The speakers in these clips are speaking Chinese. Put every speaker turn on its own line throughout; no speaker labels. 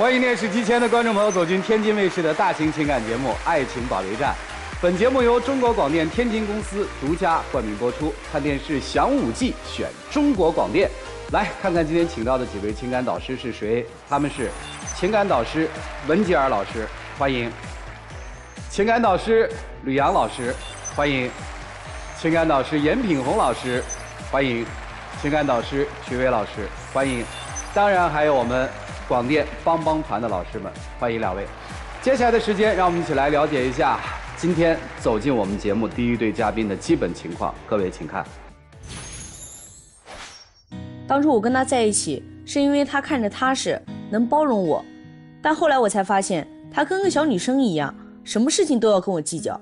欢迎电视机前的观众朋友走进天津卫视的大型情感节目《爱情保卫战》。本节目由中国广电天津公司独家冠名播出。看电视享5季，选中国广电。来看看今天请到的几位情感导师是谁？他们是情感导师文吉尔老师，欢迎；情感导师吕阳老师，欢迎；情感导师严品红老师，欢迎；情感导师徐伟老师，欢迎。当然还有我们广电帮帮团的老师们，欢迎2位。接下来的时间，让我们一起来了解一下今天走进我们节目第一对嘉宾的基本情况。各位请看。
当初我跟他在一起，是因为他看着踏实，能包容我。但后来我才发现，他跟个小女生一样，什么事情都要跟我计较。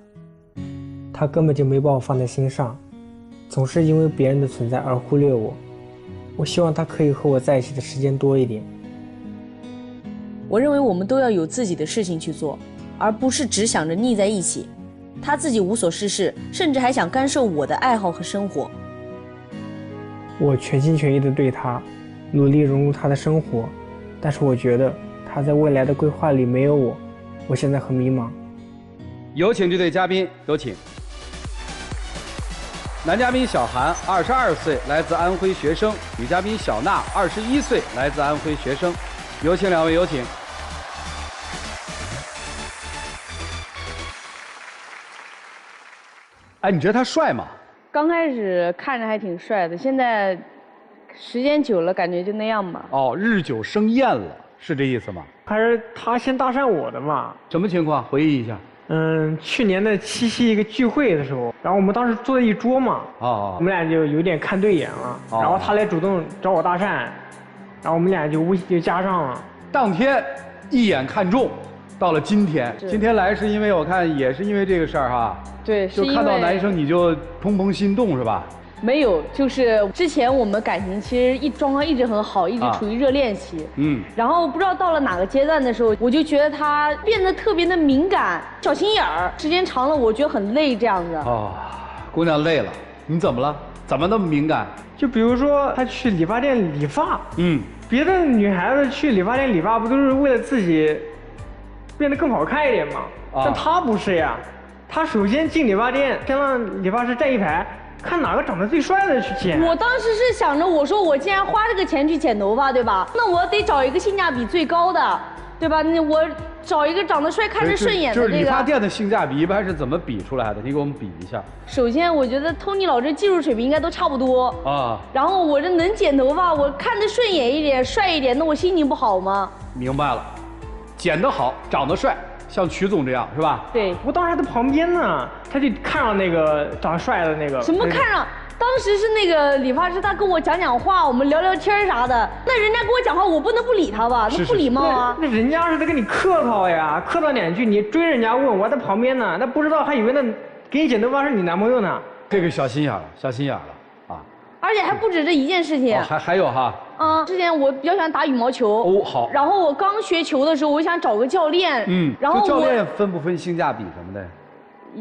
他根本就没把我放在心上，总是因为别人的存在而忽略我。我希望他可以和我在一起的时间多一点。
我认为我们都要有自己的事情去做，而不是只想着腻在一起。他自己无所事事，甚至还想干涉我的爱好和生活。
我全心全意地对他，努力融入他的生活，但是我觉得他在未来的规划里没有我，我现在很迷茫。
有请这对嘉宾，有请。男嘉宾小韩，22岁，来自安徽学生；女嘉宾小娜，21岁，来自安徽学生。有请2位，有请。哎，你觉得他帅吗？
刚开始看着还挺帅的，现在时间久了感觉就那样吧。
哦，日久生厌了，是这意思吗？
还是他先搭讪我的嘛？
什么情况？回忆一下。
去年的7夕一个聚会的时候，然后我们当时坐在一桌嘛，我们俩就有点看对眼了，然后他来主动找我搭讪，然后我们俩就微信就加上了。
当天一眼看中，到了今天来是因为我看也是因为这个事儿哈。
对，
就看到男生你就怦怦心动是吧？
没有，就是之前我们感情其实状况一直很好，一直处于热恋期。然后不知道到了哪个阶段的时候，我就觉得他变得特别的敏感、小心眼儿，时间长了我觉得很累这样子。
哦，姑娘累了，你怎么了？怎么那么敏感？
就比如说他去理发店理发，别的女孩子去理发店理发不都是为了自己变得更好看一点吗？但他不是呀。他首先进理发店，先让理发师站一排，看哪个长得最帅的去剪。
我当时是想着，我说我既然花这个钱去剪头发，对吧？那我得找一个性价比最高的，对吧？我找一个长得帅、看着顺眼的
就是理发店的性价比一般是怎么比出来的？你给我们比一下。
首先，我觉得Tony老师技术水平应该都差不多啊。然后我这能剪头发，我看着顺眼一点、帅一点，那我心情不好吗？
明白了，剪得好，长得帅。像曲总这样是吧？
对，
我当时还在旁边呢，他就看上那个长得帅的那个。
什么看上？当时是那个理发师，他跟我讲话，我们聊聊天啥的。那人家跟我讲话，我不能不理他吧？那不礼貌啊！
那人家是在跟你客套呀，客套2句，你追人家问，我在旁边呢，那不知道还以为那给你剪头发是你男朋友呢。
这个小心眼了，小心眼了啊！
而且还不止这一件事情，
还有哈。
之前我比较喜欢打羽毛球。
哦，好。
然后我刚学球的时候，我想找个教练。然后
教练分不分性价比什么的？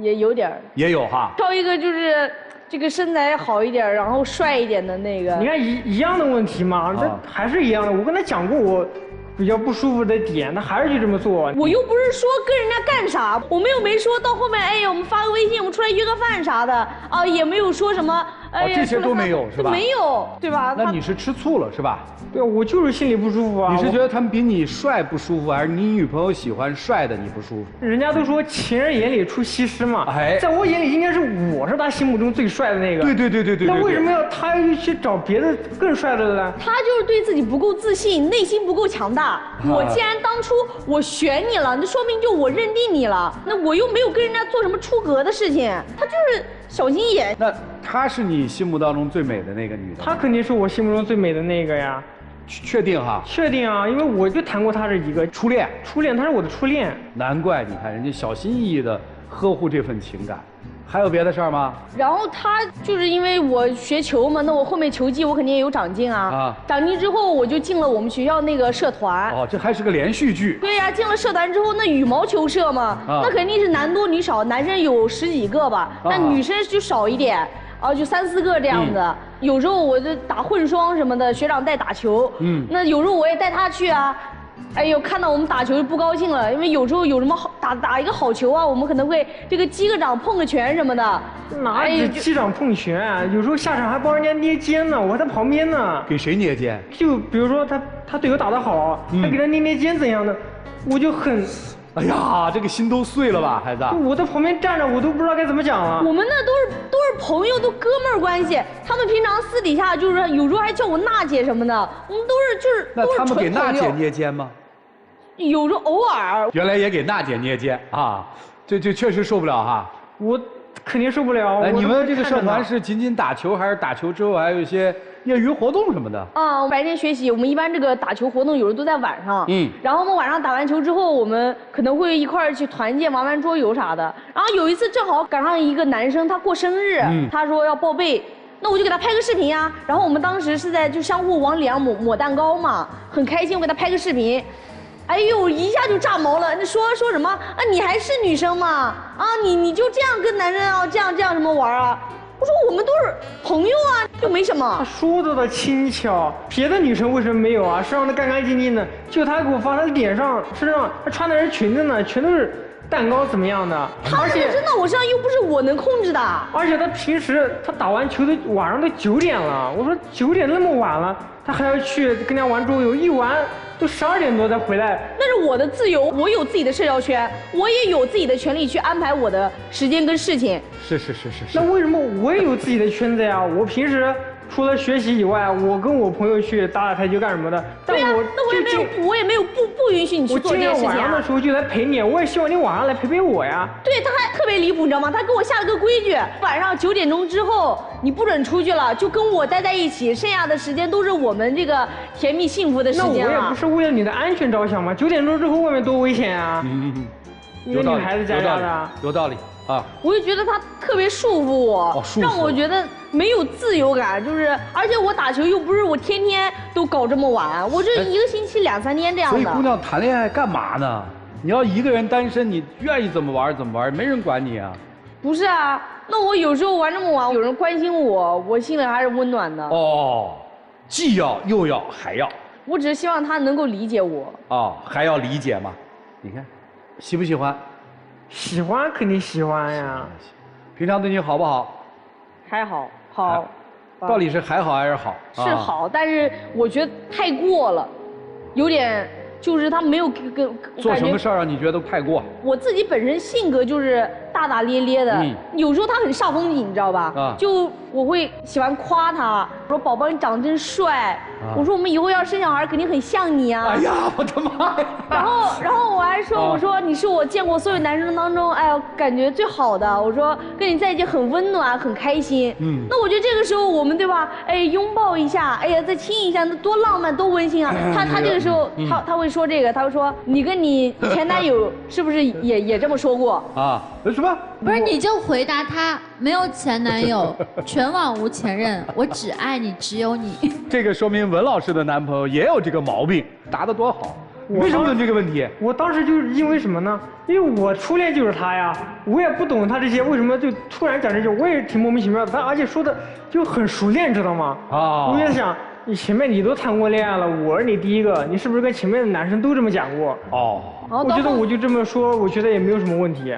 也有点。也
有哈。
挑一个就是这个身材好一点，然后帅一点的那个。
你看一样的问题嘛，这还是一样的。我跟他讲过我比较不舒服的点，他还是就这么做。
我又不是说跟人家干啥，我们又没说到后面，哎，我们发个微信，我们出来约个饭啥的啊，也没有说什么。
这些都没有是吧？
没有，对吧？
那你是吃醋了是吧？
对，我就是心里不舒服啊。
你是觉得他们比你帅不舒服，还是你女朋友喜欢帅的你不舒服？
人家都说情人眼里出西施嘛，在我眼里应该是我是他心目中最帅的那个。
对。
那为什么要他去找别的更帅的呢？
他就是对自己不够自信，内心不够强大。我既然当初我选你了，那说明就我认定你了，那我又没有跟人家做什么出格的事情，他就是小心眼。
那她是你心目当中最美的那个女的？
她肯定是我心目中最美的那个呀。
确定哈？
确定啊，因为我就谈过她是一个
初恋，
她是我的初恋。
难怪你看人家小心翼翼的呵护这份情感。还有别的事儿吗？
然后他就是因为我学球嘛，那我后面球技我肯定也有长进啊。长进之后我就进了我们学校那个社团。
这还是个连续剧。
对呀，进了社团之后，那羽毛球社嘛，那肯定是男多女少，男生有10几个吧，那女生就少一点。就3、4个这样子。有时候我就打混双什么的，学长带打球。那有时候我也带他去啊。哎呦，看到我们打球就不高兴了，因为有时候有什么好打一个好球啊，我们可能会这个击个掌、碰个拳什么的。
哪止击掌碰拳啊？有时候下场还帮人家捏肩呢，我还在旁边呢。
给谁捏肩？
就比如说他队友打得好，他给他捏捏肩怎样的，我就很。
哎呀，这个心都碎了吧，孩子？
我在旁边站着，我都不知道该怎么讲了。
我们那都是朋友，都哥们儿关系。他们平常私底下就是有时候还叫我娜姐什么的，我们都是
那他们给娜姐捏肩吗？
有时候偶尔。
原来也给娜姐捏肩啊，这确实受不了哈。
我肯定受不了。
哎，你们这个社团是仅仅打球，还是打球之后还有一些业余活动什么的？
啊，白天学习，我们一般这个打球活动有时候都在晚上。然后我们晚上打完球之后，我们可能会一块儿去团建玩桌游啥的。然后有一次正好赶上一个男生他过生日，他说要报备，那我就给他拍个视频啊。然后我们当时是在就相互往脸上抹蛋糕嘛，很开心，我给他拍个视频。哎呦，一下就炸毛了！你说什么啊？你还是女生吗？啊，你就这样跟男人啊这样什么玩啊？我说我们都是朋友啊，就没什么。
他说的轻巧，别的女生为什么没有啊？身上都干干净净的，就他给我发，他脸上、身上，他穿的是裙子呢，全都是蛋糕怎么样的？
而且真的，我身上又不是我能控制的。
而且他平时他打完球都晚上都9点了，我说9点那么晚了，他还要去跟人家玩桌游，一玩都12点多才回来。
那是我的自由，我有自己的社交圈，我也有自己的权利去安排我的时间跟事情。
是。
那为什么我也有自己的圈子呀？我平时除了学习以外，我跟我朋友去打台球干什么的？
对呀，那我也没有不允许你去做这件事情啊。
我今天晚上的时候就来陪你，我也希望你晚上来陪我呀。
对，他还特别离谱，你知道吗？他给我下了个规矩，晚上9点钟之后你不准出去了，就跟我待在一起，剩下的时间都是我们这个甜蜜幸福的时间了。
那我也不是为了你的安全着想吗？9点钟之后外面多危险啊！一个女孩子家的，
有道理啊。
我就觉得他特别束缚我，让我觉得没有自由感，就是而且我打球又不是我天天都搞这么晚，我这一个星期2、3天这样的。
所以姑娘谈恋爱干嘛呢？你要一个人单身，你愿意怎么玩怎么玩，没人管你啊。
不是啊，那我有时候玩这么晚，有人关心我，我心里还是温暖的。
哦，既要又要还要。
我只是希望他能够理解我。
哦，还要理解吗？你看，喜不喜欢？
喜欢肯定喜欢呀。
平常对你好不好？
还好，好。
到底是还好还是好？
是好，但是我觉得太过了，有点就是他没有跟
做什么事儿让你觉得太过？
我自己本身性格就是大大咧咧的，有时候他很煞风景，你知道吧？就我会喜欢夸他，说宝宝你长得真帅，我说我们以后要生小孩肯定很像你啊。
哎呀，我的妈呀！
然后我还说，我说你是我见过所有男生当中，哎呀，感觉最好的。我说跟你在一起很温暖，很开心。那我觉得这个时候我们对吧？哎，拥抱一下，哎呀，再亲一下，那多浪漫，多温馨啊！他这个时候他会说这个，他会说你跟你前男友是不是也这么说过
啊？什么？
不是，你就回答他没有前男友，全网无前任，我只爱你，只有你。
这个说明文老师的男朋友也有这个毛病，答得多好。为什么问这个问题？
我当时就是因为什么呢？因为我初恋就是他呀，我也不懂他这些为什么就突然讲这些，我也挺莫名其妙的。他而且说的就很熟练，知道吗？我就在想，你前面你都谈过恋爱了，我是你第一个，你是不是跟前面的男生都这么讲过？我觉得我就这么说，我觉得也没有什么问题。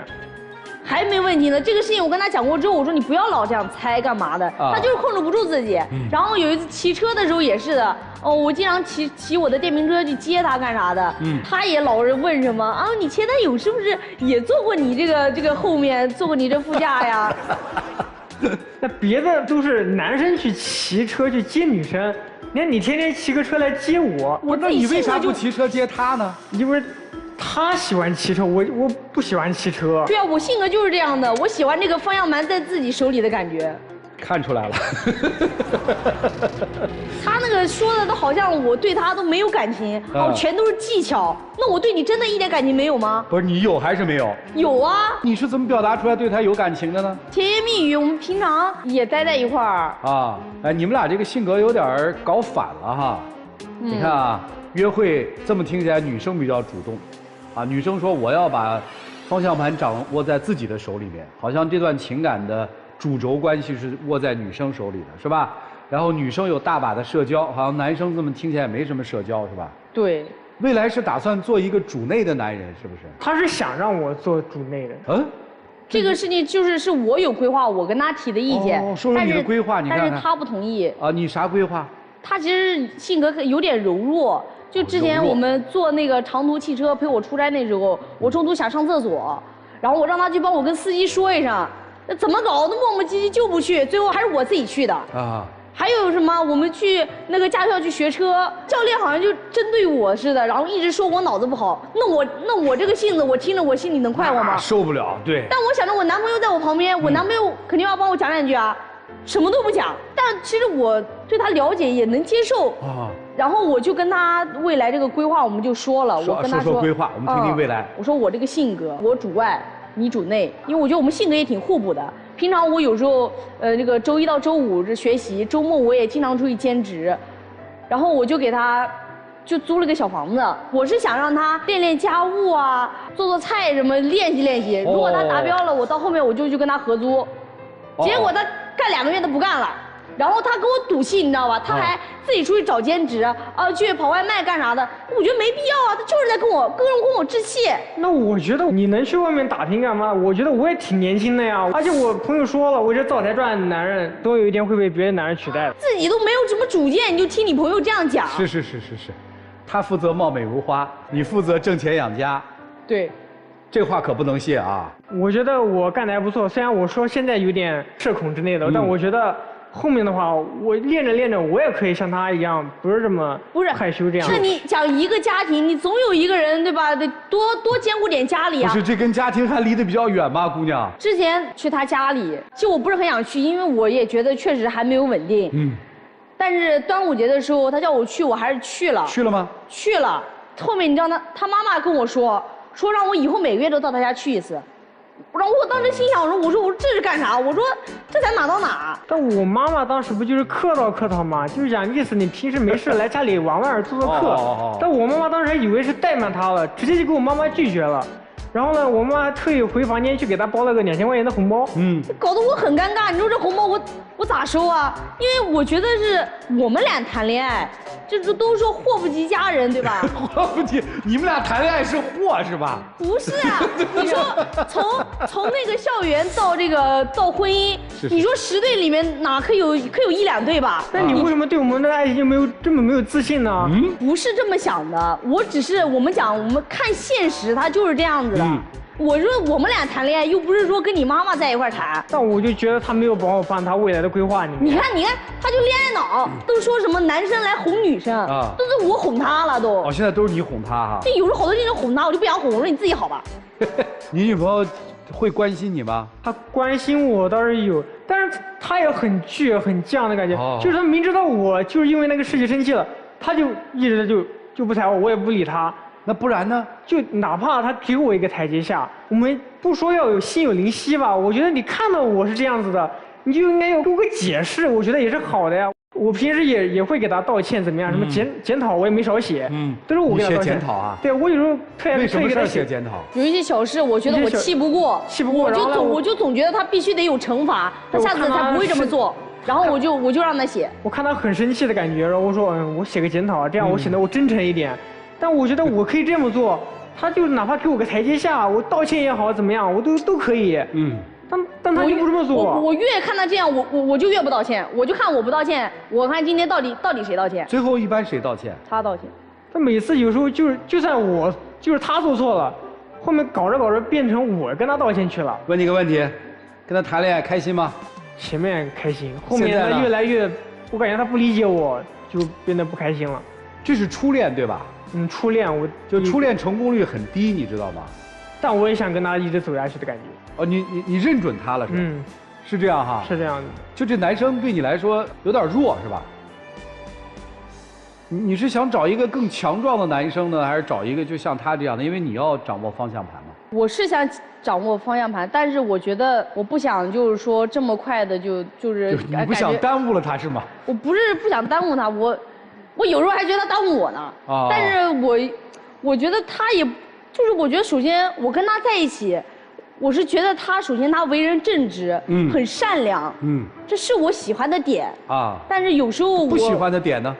还没问题呢，这个事情我跟他讲过之后，我说你不要老这样猜干嘛的，他就是控制不住自己。然后有一次骑车的时候也是的，我经常骑我的电瓶车去接他干啥的，他也老是问什么啊，你前男友是不是也坐过你这个后面，坐过你这副驾呀？
那别的都是男生去骑车去接女生，你看你天天骑个车来接我，
那你为啥不骑车接他呢？
因为他喜欢骑车，我不喜欢骑车。
对啊，我性格就是这样的，我喜欢这个方向盘在自己手里的感觉。
看出来了。
他那个说的都好像我对他都没有感情，全都是技巧。那我对你真的一点感情没有吗？
不是，你有还是没有？
有啊。
你是怎么表达出来对他有感情的呢？
甜言蜜语，我们平常也待在一块儿。
哎，你们俩这个性格有点搞反了哈。你看啊，约会这么听起来，女生比较主动。女生说我要把方向盘掌握在自己的手里面，好像这段情感的主轴关系是握在女生手里的，是吧？然后女生有大把的社交，好像男生这么听起来也没什么社交，是吧？
对。
未来是打算做一个主内的男人，是不是？
他是想让我做主内的。
嗯。
这个事情是我有规划，我跟他提的意见。
哦，说说你的规划，你看看。
但是他不同意。
啊，你啥规划？
他其实性格有点柔弱。就之前我们坐那个长途汽车陪我出差那时候，我中途想上厕所，然后我让他去帮我跟司机说一声，那怎么搞都磨磨唧唧就不去，最后还是我自己去的。啊。还有什么？我们去那个驾校去学车，教练好像就针对我似的，然后一直说我脑子不好。那我这个性子，我听着我心里能快活吗？
受不了，对。
但我想着我男朋友在我旁边，我男朋友肯定要帮我讲两句啊，什么都不讲。但其实我对他了解也能接受啊。然后我就跟他未来这个规划，我们就说了，我跟他
说规划，我们听听未来。
我说我这个性格，我主外，你主内，因为我觉得我们性格也挺互补的。平常我有时候，这个周一到周五是学习，周末我也经常出去兼职，然后我就给他就租了个小房子。我是想让他练练家务啊，做做菜什么，练习练习。如果他达标了，我到后面我就去跟他合租。结果他干2个月他不干了。然后他跟我赌气，你知道吧？他还自己出去找兼职，去跑外卖干啥的。我觉得没必要啊，他就是在跟我置气。
那我觉得你能去外面打拼干嘛？我觉得我也挺年轻的呀。而且我朋友说了，我这灶台转的男人，都有一天会被别的男人取代的。
自己都没有什么主见，你就听你朋友这样讲。
是，他负责貌美如花，你负责挣钱养家。
对，
这话可不能谢啊。
我觉得我干得还不错，虽然我说现在有点社恐之类的，但我觉得。后面的话，我练着，我也可以像他一样，不是这么害羞这样。
那你讲一个家庭，你总有一个人对吧？得多兼顾点家里啊。
不是，这跟家庭还离得比较远吗，姑娘？
之前去他家里，其实我不是很想去，因为我也觉得确实还没有稳定。但是端午节的时候，他叫我去，我还是去了。
去了吗？
去了。后面你知道他妈妈跟我说让我以后每个月都到他家去一次。然后我当时心想，我说这是干啥？我说这才哪到哪？
但我妈妈当时不就是客套嘛，就是讲意思你平时没事来家里玩玩做客。但我妈妈当时还以为是怠慢她了，直接就给我妈妈拒绝了。然后呢，我妈特意回房间去给她包了个2000块钱的红包。
搞得我很尴尬。你说这红包我咋收啊？因为我觉得是我们俩谈恋爱，这都说祸不及家人，对吧？
祸不及，你们俩谈恋爱是祸是吧？
不是啊，你说从那个校园到婚姻，你说10对里面哪可有1、2对吧？
那你为什么对我们的爱情这么没有自信呢？
不是这么想的，我只是我们看现实，它就是这样子的。我说我们俩谈恋爱，又不是说跟你妈妈在一块谈。
但我就觉得他没有把我放他未来的规划里面。
你看，他就恋爱脑，都说什么男生来哄女生啊，都是我哄他了都。
现在都是你哄他哈。
这有时候好多人哄他，我就不想哄，我说你自己好吧。
你女朋友会关心你吗？
她关心我倒是有，但是她也很倔很犟的感觉，就是她明知道我就是因为那个事情生气了，她就一直就不睬我，我也不理她。
那不然呢？
就哪怕他给我一个台阶下，我们不说要有心有灵犀吧，我觉得你看到我是这样子的，你就应该要给我个解释，我觉得也是好的呀。我平时也会给他道歉，怎么样？什么检讨我也没少写，都是我给他道歉。
你写检讨啊？
对，我有时候特意给他
写检讨。
有一些小事，我觉得我气不过，我就总觉得他必须得有惩罚，他下次才不会这么做。然后我就让他写。
我看他很生气的感觉，然后我说我写个检讨，这样我显得我真诚一点。但我觉得我可以这么做，他就哪怕给我个台阶下，我道歉也好怎么样，我都可以。但他就不这么做。
我越看他这样，我就越不道歉。我就看我不道歉，我看今天到底谁道歉。
最后一般谁道歉？
他道歉。
他每次有时候就算我就是他做错了，后面搞着变成我跟他道歉去了。
问你个问题，跟他谈恋爱开心吗？
前面开心，后面他越来越，我感觉他不理解我，就变得不开心了。
这是初恋对吧？
初恋
初恋成功率很低，你知道吗？
但我也想跟他一直走下去的感觉。
你认准他了是吧？是这样哈。
是这样的。
就这男生对你来说有点弱是吧？你是想找一个更强壮的男生呢，还是找一个就像他这样的？因为你要掌握方向盘嘛。
我是想掌握方向盘，但是我觉得我不想就是说这么快的就是
你不想耽误了他是吗？
我不是不想耽误他，我有时候还觉得他耽误我呢。但是我觉得他也，就是我觉得首先我跟他在一起，我是觉得他首先他为人正直，很善良，这是我喜欢的点啊。但是有时候
不喜欢的点呢？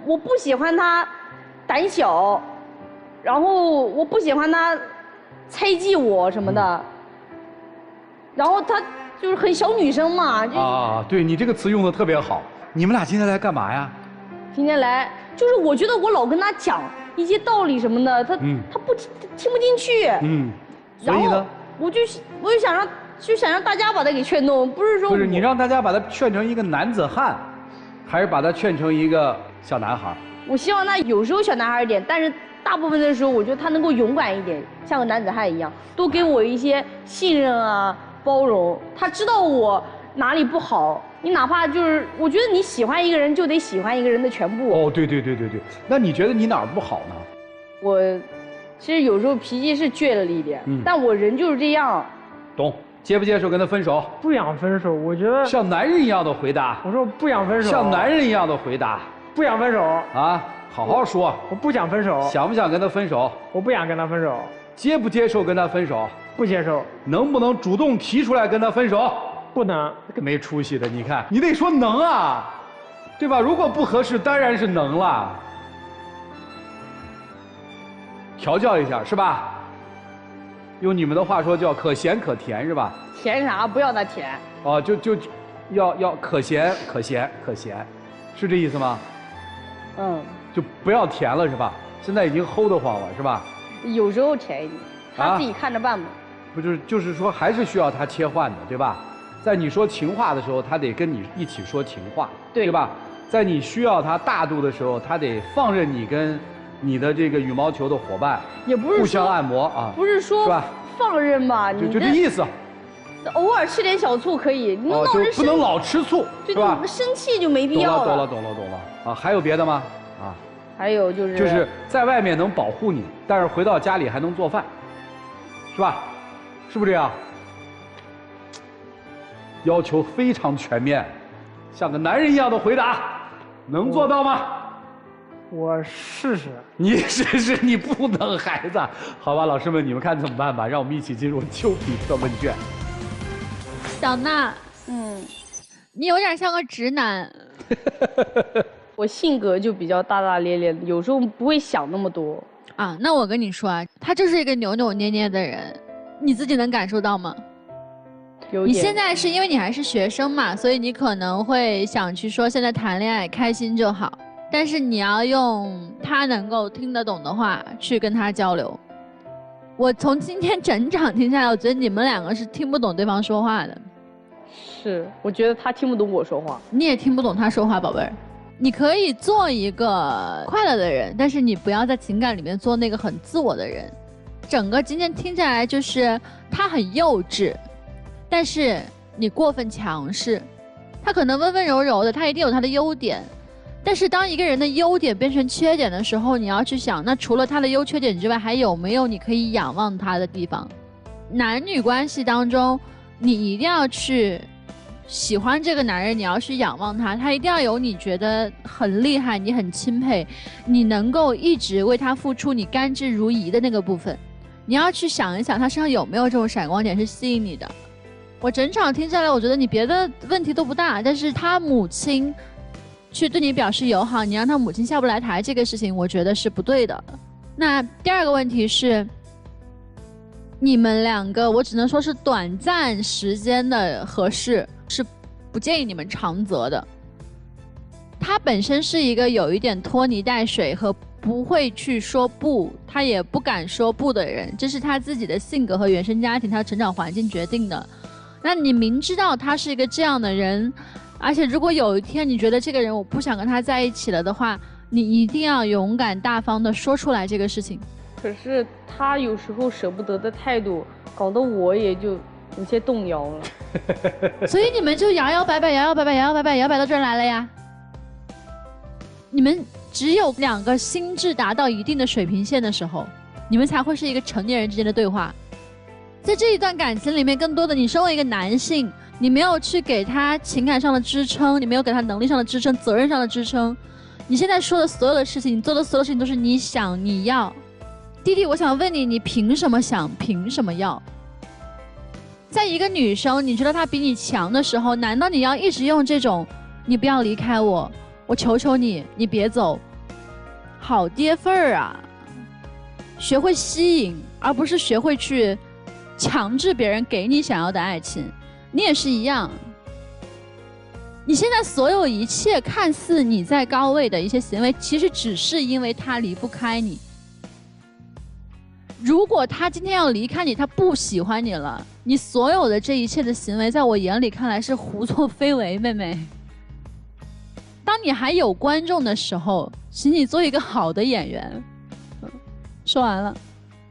我不喜欢他，胆小，然后我不喜欢他猜忌我什么的，然后他就是很小女生嘛。
啊，对你这个词用的特别好。你们俩今天来干嘛呀？
今天来就是我觉得我老跟他讲一些道理什么的，他不听不进去。所以呢，我就想让大家把他给劝动，不是说
不是你让大家把他劝成一个男子汉，还是把他劝成一个小男孩？
我希望他有时候小男孩一点，但是大部分的时候，我觉得他能够勇敢一点，像个男子汉一样，多给我一些信任啊、包容。他知道我哪里不好，你哪怕就是，我觉得你喜欢一个人就得喜欢一个人的全部。
哦，对。那你觉得你哪儿不好呢？
我其实有时候脾气是倔了一点，但我人就是这样。
懂。接不接受跟他分手？
不想分手，我觉得
像男人一样的回答。
我说不想分手。
像男人一样的回答。
不想分手
啊！好好说。
我不想分手。
想不想跟他分手？
我不想跟他分手。
接不接受跟他分手？
不接受。
能不能主动提出来跟他分手？
不能。
没出息的，你看，你得说能啊，对吧？如果不合适，当然是能了。调教一下是吧？用你们的话说叫可咸可甜是吧？
甜啥？不要他甜。
哦，要可咸，是这意思吗？就不要甜了是吧？现在已经齁得慌了是吧？
有时候甜一点，他自己看着办吧。
不就是说还是需要他切换的对吧？在你说情话的时候，他得跟你一起说情话，对吧？在你需要他大度的时候，他得放任你跟你的这个羽毛球的伙伴，
也不是
互相按摩啊，
不是说
是吧？
放任吧，
就这意思。
偶尔吃点小醋可以，你闹人
就不能老吃醋，是吧？
生气就没必要了。
懂了啊！还有别的吗？啊？
还有就是
在外面能保护你，但是回到家里还能做饭，是吧？是不是这样？要求非常全面，像个男人一样的回答，能做到吗？
我试试。
你试试，你不能孩子。好吧，老师们，你们看怎么办吧？让我们一起进入丘比特问卷。
小娜，你有点像个直男。
我性格就比较大大咧咧的，有时候不会想那么多。
啊，那我跟你说啊，他就是一个扭扭捏捏的人，你自己能感受到吗？你现在是因为你还是学生嘛，所以你可能会想去说现在谈恋爱开心就好，但是你要用他能够听得懂的话去跟他交流。我从今天整场听下来，我觉得你们两个是听不懂对方说话的。
是，我觉得他听不懂我说话，
你也听不懂他说话，宝贝儿。你可以做一个快乐的人，但是你不要在情感里面做那个很自我的人。整个今天听下来就是他很幼稚，但是你过分强势。他可能温温柔柔的，他一定有他的优点，但是当一个人的优点变成缺点的时候，你要去想，那除了他的优缺点之外，还有没有你可以仰望他的地方。男女关系当中，你一定要去喜欢这个男人，你要去仰望他，他一定要有你觉得很厉害，你很钦佩，你能够一直为他付出，你甘之如饴的那个部分。你要去想一想，他身上有没有这种闪光点是吸引你的。我整场听下来，我觉得你别的问题都不大，但是他母亲去对你表示友好，你让他母亲下不来台，这个事情我觉得是不对的。那第二个问题是，你们两个我只能说是短暂时间的合适，是不建议你们长则的。他本身是一个有一点拖泥带水和不会去说不，他也不敢说不的人，这是他自己的性格和原生家庭，他的成长环境决定的。那你明知道他是一个这样的人，而且如果有一天你觉得这个人我不想跟他在一起了的话，你一定要勇敢大方的说出来这个事情。
可是他有时候舍不得的态度，搞得我也就有些动摇了。
所以你们就摇摇摆摆到这儿来了呀。你们只有两个心智达到一定的水平线的时候，你们才会是一个成年人之间的对话。在这一段感情里面，更多的你身为一个男性，你没有去给他情感上的支撑，你没有给他能力上的支撑，责任上的支撑。你现在说的所有的事情，你做的所有的事情都是你想你要。弟弟，我想问你，你凭什么想，凭什么要？在一个女生你觉得她比你强的时候，难道你要一直用这种你不要离开我，我求求你，你别走，好爹份儿啊，学会吸引，而不是学会去强制别人给你想要的爱情。你也是一样，你现在所有一切看似你在高位的一些行为，其实只是因为他离不开你。如果他今天要离开你，他不喜欢你了，你所有的这一切的行为，在我眼里看来是胡作非为，妹妹。当你还有观众的时候，请你做一个好的演员。说完了。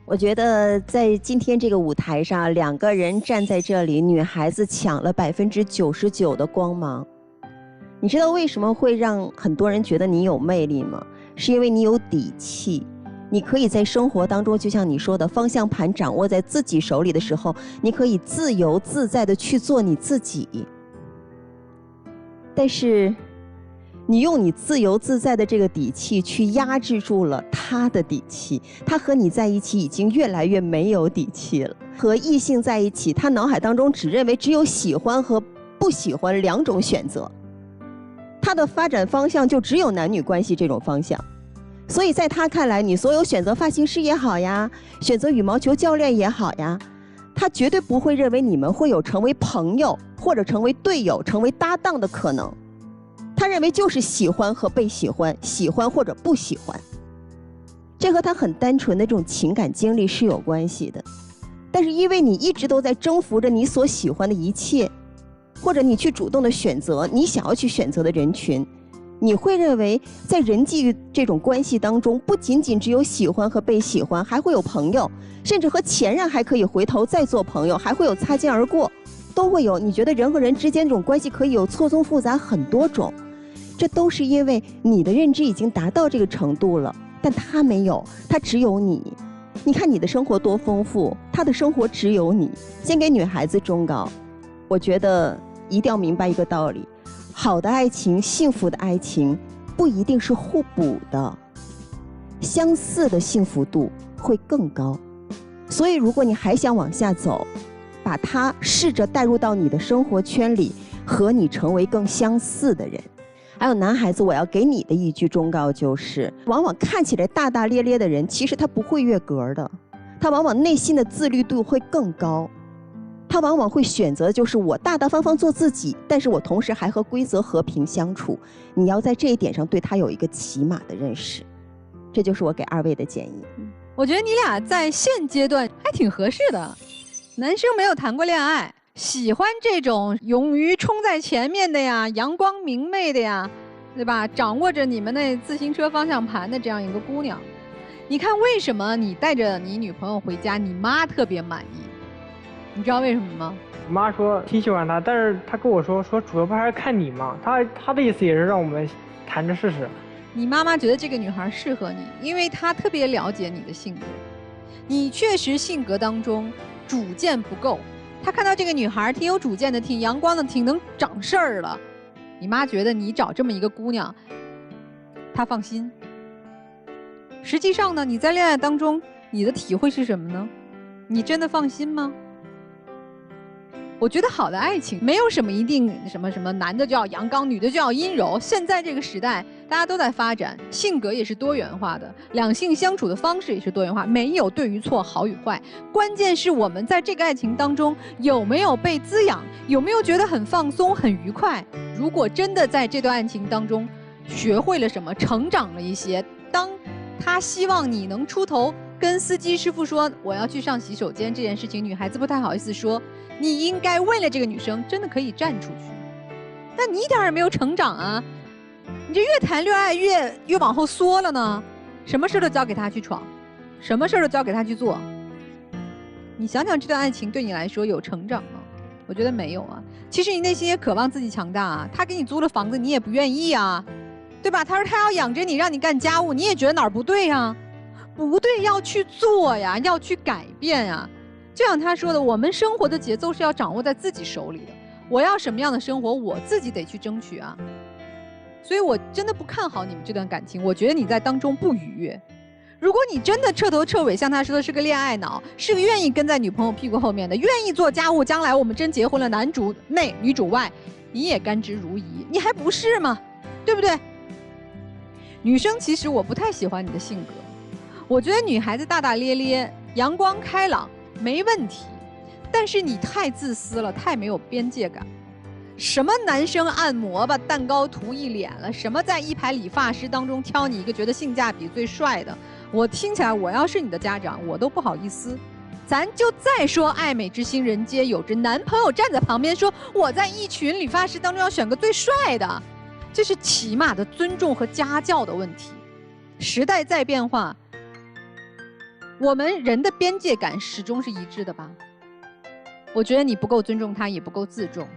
我觉得在今天这个舞台上，2个人站在这里，女孩子抢了99%的光芒。你知道为什么会让很多人觉得你有魅力吗？是因为你有底气，你可以在生活当中，就像你说的，方向盘掌握在自己手里的时候，你可以自由自在的去做你自己。但是你用你自由自在的这个底气去压制住了他的底气，他和你在一起已经越来越没有底气了。和异性在一起，他脑海当中只认为只有喜欢和不喜欢2种选择，他的发展方向就只有男女关系这种方向。所以在他看来，你所有选择发型师也好呀，选择羽毛球教练也好呀，他绝对不会认为你们会有成为朋友或者成为队友、成为搭档的可能。他认为就是喜欢和被喜欢，喜欢或者不喜欢，这和他很单纯的这种情感经历是有关系的。但是因为你一直都在征服着你所喜欢的一切，或者你去主动的选择你想要去选择的人群，你会认为在人际这种关系当中，不仅仅只有喜欢和被喜欢，还会有朋友，甚至和前任还可以回头再做朋友，还会有擦肩而过，都会有。你觉得人和人之间这种关系可以有错综复杂很多种，这都是因为你的认知已经达到这个程度了，但他没有，他只有你。你看你的生活多丰富，他的生活只有你。先给女孩子忠告，我觉得一定要明白一个道理，好的爱情、幸福的爱情不一定是互补的，相似的幸福度会更高。所以如果你还想往下走，把它试着带入到你的生活圈里，和你成为更相似的人。还有男孩子，我要给你的一句忠告就是，往往看起来大大咧咧的人，其实他不会越格的，他往往内心的自律度会更高，他往往会选择就是我大大方方做自己，但是我同时还和规则和平相处。你要在这一点上对他有一个起码的认识，这就是我给2位的建议。
我觉得你俩在现阶段还挺合适的，男生没有谈过恋爱，喜欢这种勇于冲在前面的呀，阳光明媚的呀，对吧？掌握着你们那自行车方向盘的这样一个姑娘，你看为什么你带着你女朋友回家，你妈特别满意？你知道为什么吗？
我妈说挺喜欢她，但是她跟我说主要不还是看你嘛，她的意思也是让我们谈着试试。
你妈妈觉得这个女孩适合你，因为她特别了解你的性格，你确实性格当中主见不够。她看到这个女孩挺有主见的，挺阳光的，挺能长事儿了。你妈觉得你找这么一个姑娘，她放心。实际上呢，你在恋爱当中，你的体会是什么呢？你真的放心吗？我觉得好的爱情没有什么一定什么男的就要阳刚，女的就要阴柔。现在这个时代，大家都在发展，性格也是多元化的，两性相处的方式也是多元化，没有对与错、好与坏。关键是我们在这个爱情当中有没有被滋养，有没有觉得很放松、很愉快。如果真的在这段爱情当中学会了什么，成长了一些，当他希望你能出头，跟司机师傅说我要去上洗手间这件事情，女孩子不太好意思说。你应该为了这个女生真的可以站出去，但你一点也没有成长啊！你这越谈恋爱越往后缩了呢，什么事都交给他去闯，什么事都交给他去做。你想想这段爱情对你来说有成长吗？我觉得没有啊。其实你内心也渴望自己强大啊，他给你租了房子你也不愿意啊，对吧？他说他要养着你，让你干家务，你也觉得哪儿不对呀？不对，要去做呀，要去改变呀。就像他说的，我们生活的节奏是要掌握在自己手里的。我要什么样的生活，我自己得去争取啊。所以我真的不看好你们这段感情，我觉得你在当中不愉悦。如果你真的彻头彻尾像他说的是个恋爱脑，是个愿意跟在女朋友屁股后面的，愿意做家务，将来我们真结婚了，男主内女主外，你也甘之如饴，你还不是吗？对不对？女生其实我不太喜欢你的性格，我觉得女孩子大大咧咧、阳光开朗没问题，但是你太自私了，太没有边界感。什么男生按摩吧，蛋糕涂一脸了，什么在一排理发师当中挑你一个觉得性价比最帅的，我听起来我要是你的家长，我都不好意思。咱就再说爱美之心人皆有之，男朋友站在旁边说我在一群理发师当中要选个最帅的，这是起码的尊重和家教的问题。时代在变化，我们人的边界感始终是一致的吧？我觉得你不够尊重他，也不够自重。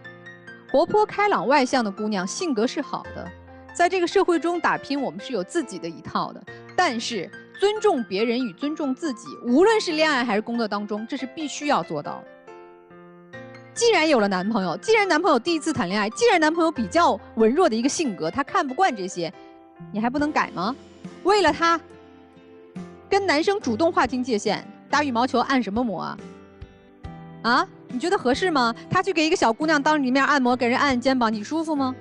活泼开朗外向的姑娘，性格是好的，在这个社会中打拼，我们是有自己的一套的。但是尊重别人与尊重自己，无论是恋爱还是工作当中，这是必须要做到的。既然有了男朋友，既然男朋友第一次谈恋爱，既然男朋友比较文弱的一个性格，他看不惯这些，你还不能改吗？为了他，跟男生主动划清界限，打羽毛球按什么摩啊？啊，你觉得合适吗？他去给一个小姑娘当着你面按摩，给人按肩膀，你舒服吗？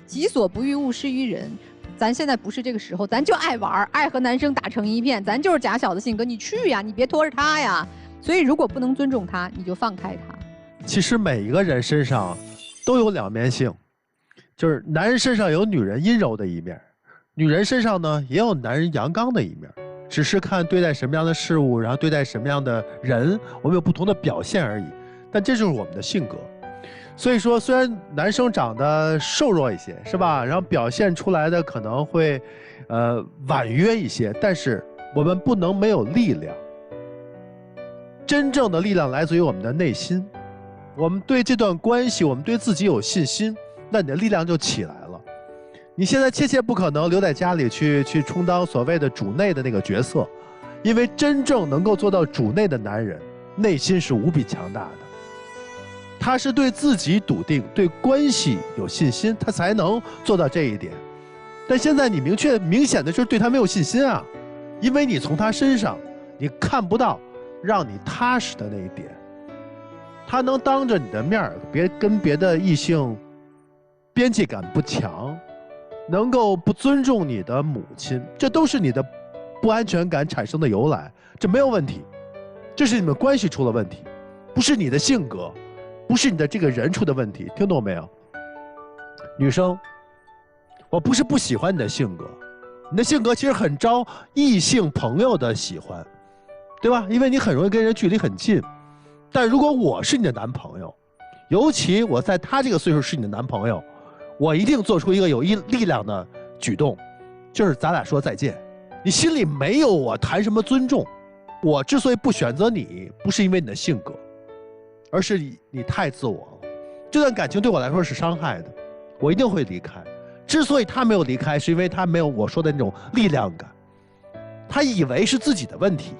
己所不欲，勿施于人。咱现在不是这个时候，咱就爱玩，爱和男生打成一片，咱就是假小子性格，你去呀，你别拖着他呀。所以如果不能尊重他，你就放开他。
其实每一个人身上都有两面性，就是男人身上有女人阴柔的一面，女人身上呢也有男人阳刚的一面，只是看对待什么样的事物，然后对待什么样的人，我们有不同的表现而已。但这就是我们的性格。所以说，虽然男生长得瘦弱一些，是吧？然后表现出来的可能会，婉约一些，但是我们不能没有力量。真正的力量来自于我们的内心，我们对这段关系，我们对自己有信心，那你的力量就起来了。你现在切切不可能留在家里去充当所谓的主内的那个角色，因为真正能够做到主内的男人，内心是无比强大的。他是对自己笃定，对关系有信心，他才能做到这一点。但现在你明显的就是对他没有信心啊，因为你从他身上你看不到让你踏实的那一点。他能当着你的面跟别的异性边界感不强，能够不尊重你的母亲，这都是你的不安全感产生的由来，这没有问题，这是你们关系出了问题，不是你的性格，不是你的这个人出的问题，听懂没有？女生，我不是不喜欢你的性格，你的性格其实很招异性朋友的喜欢，对吧？因为你很容易跟人距离很近。但如果我是你的男朋友，尤其我在他这个岁数是你的男朋友，我一定做出一个有力量的举动，就是咱俩说再见。你心里没有我谈什么尊重，我之所以不选择你，不是因为你的性格，而是你太自我了。这段感情对我来说是伤害的，我一定会离开。之所以他没有离开，是因为他没有我说的那种力量感，他以为是自己的问题，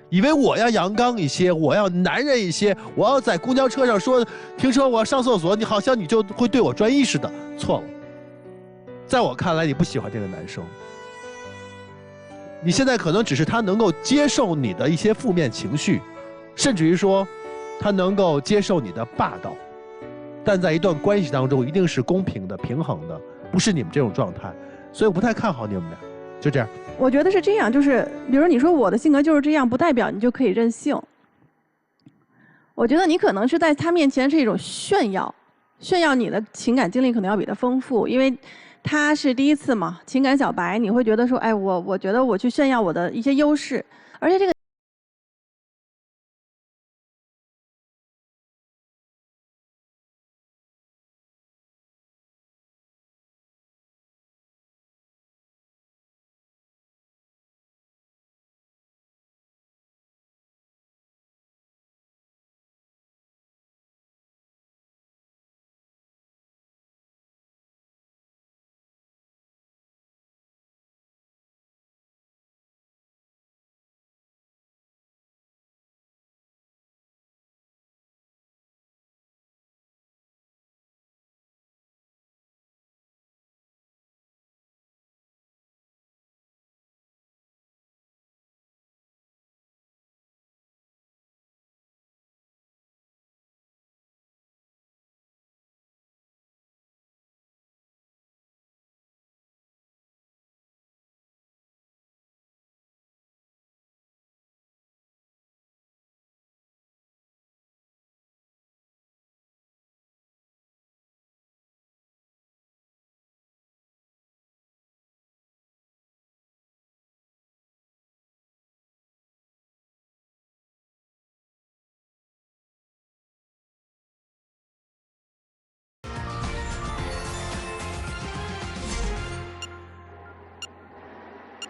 以为我要阳刚一些，我要男人一些，我要在公交车上说停车我要上厕所，你好像你就会对我专一似的。错了，在我看来你不喜欢这个男生，你现在可能只是他能够接受你的一些负面情绪，甚至于说他能够接受你的霸道，但在一段关系当中一定是公平的平衡的，不是你们这种状态，所以我不太看好你们俩。就这样，
我觉得是这样，就是比如你说我的性格就是这样，不代表你就可以任性。我觉得你可能是在他面前是一种炫耀你的情感经历可能要比他丰富，因为他是第一次嘛，情感小白，你会觉得说，哎，我觉得我去炫耀我的一些优势，而且这个。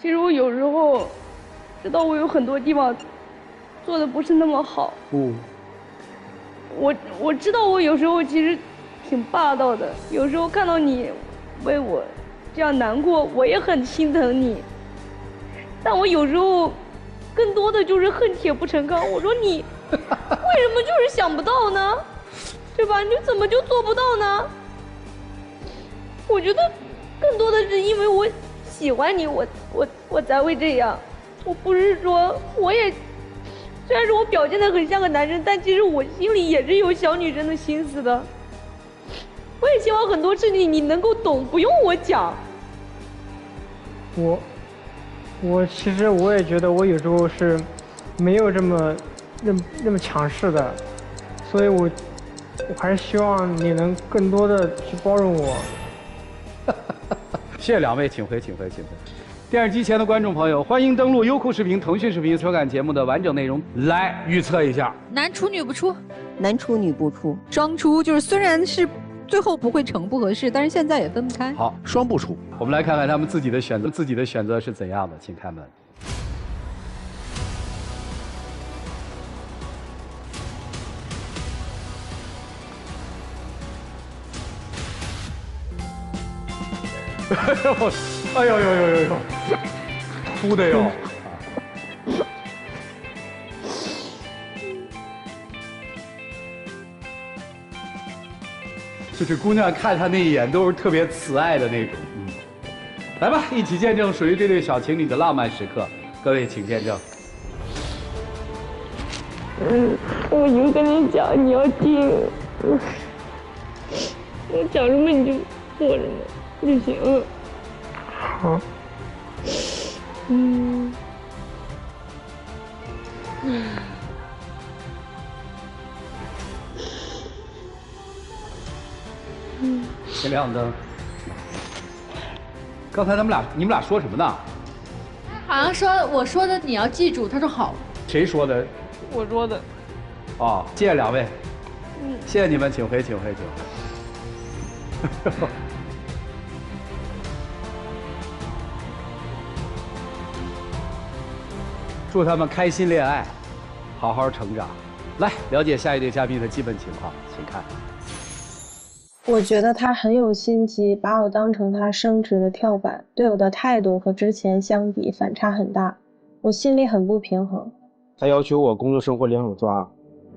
其实我有时候知道我有很多地方做的不是那么好。我知道我有时候其实挺霸道的，有时候看到你为我这样难过，我也很心疼你。但我有时候更多的就是恨铁不成钢。我说你为什么就是想不到呢？对吧？你怎么就做不到呢？我觉得更多的是因为我喜欢你，我才会这样。我不是说我也，虽然说我表现得很像个男生，但其实我心里也是有小女生的心思的。我也希望很多事情你能够懂，不用我讲。
我其实我也觉得我有时候是没有那么强势的，所以我还是希望你能更多的去包容我。
谢谢两位，请回。电视机前的观众朋友，欢迎登录优酷视频、腾讯视频收看节目的完整内容。来预测一下，
男出女不出，
男出女不出，
双出，就是虽然是最后不会成不合适，但是现在也分不开。
好，
双不出。
我们来看看他们自己的选择是怎样的，请看门。哎呦，秃的哟！就是姑娘看他那一眼都是特别慈爱的那种。来吧，一起见证属于这对小情侣的浪漫时刻。各位请见证。
我就跟你讲，你要听，我讲什么你就做什么就行了。
好。
先亮灯。刚才你们俩说什么呢？
好像说我说的你要记住，他说好。
谁说的？
我说的。
哦，谢谢两位。谢谢你们，请回。祝他们开心恋爱，好好成长。来了解下一对嘉宾的基本情况，请看。
我觉得他很有心机，把我当成他升职的跳板，对我的态度和之前相比反差很大，我心里很不平衡。
他要求我工作生活两手抓，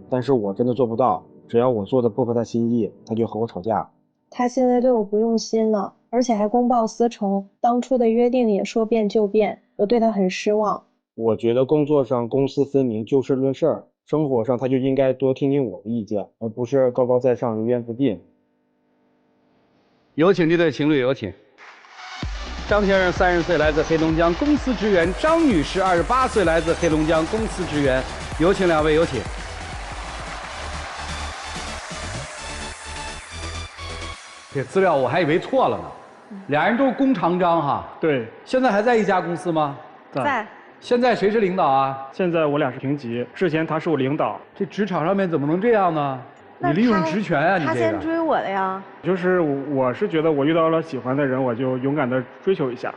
但是我真的做不到，只要我做的不合他心意，他就和我吵架。
他现在对我不用心了，而且还公报私仇，当初的约定也说变就变，我对他很失望。
我觉得工作上公私分明，就事论事，生活上他就应该多听听我的意见，而不是高高在上，人怨不尽。
有请这对情侣，有请。张先生30岁，来自黑龙江公司职员；张女士28岁，来自黑龙江公司职员。有请两位，有请。这资料我还以为错了呢，俩人都是弓长张哈。
对。
现在还在一家公司吗？
在。
现在谁是领导啊？
现在我俩是平级，之前他是我领导。
这职场上面怎么能这样呢？你利用职权啊！你这个。
他先追我的呀。
就是我是觉得我遇到了喜欢的人，我就勇敢的追求一下。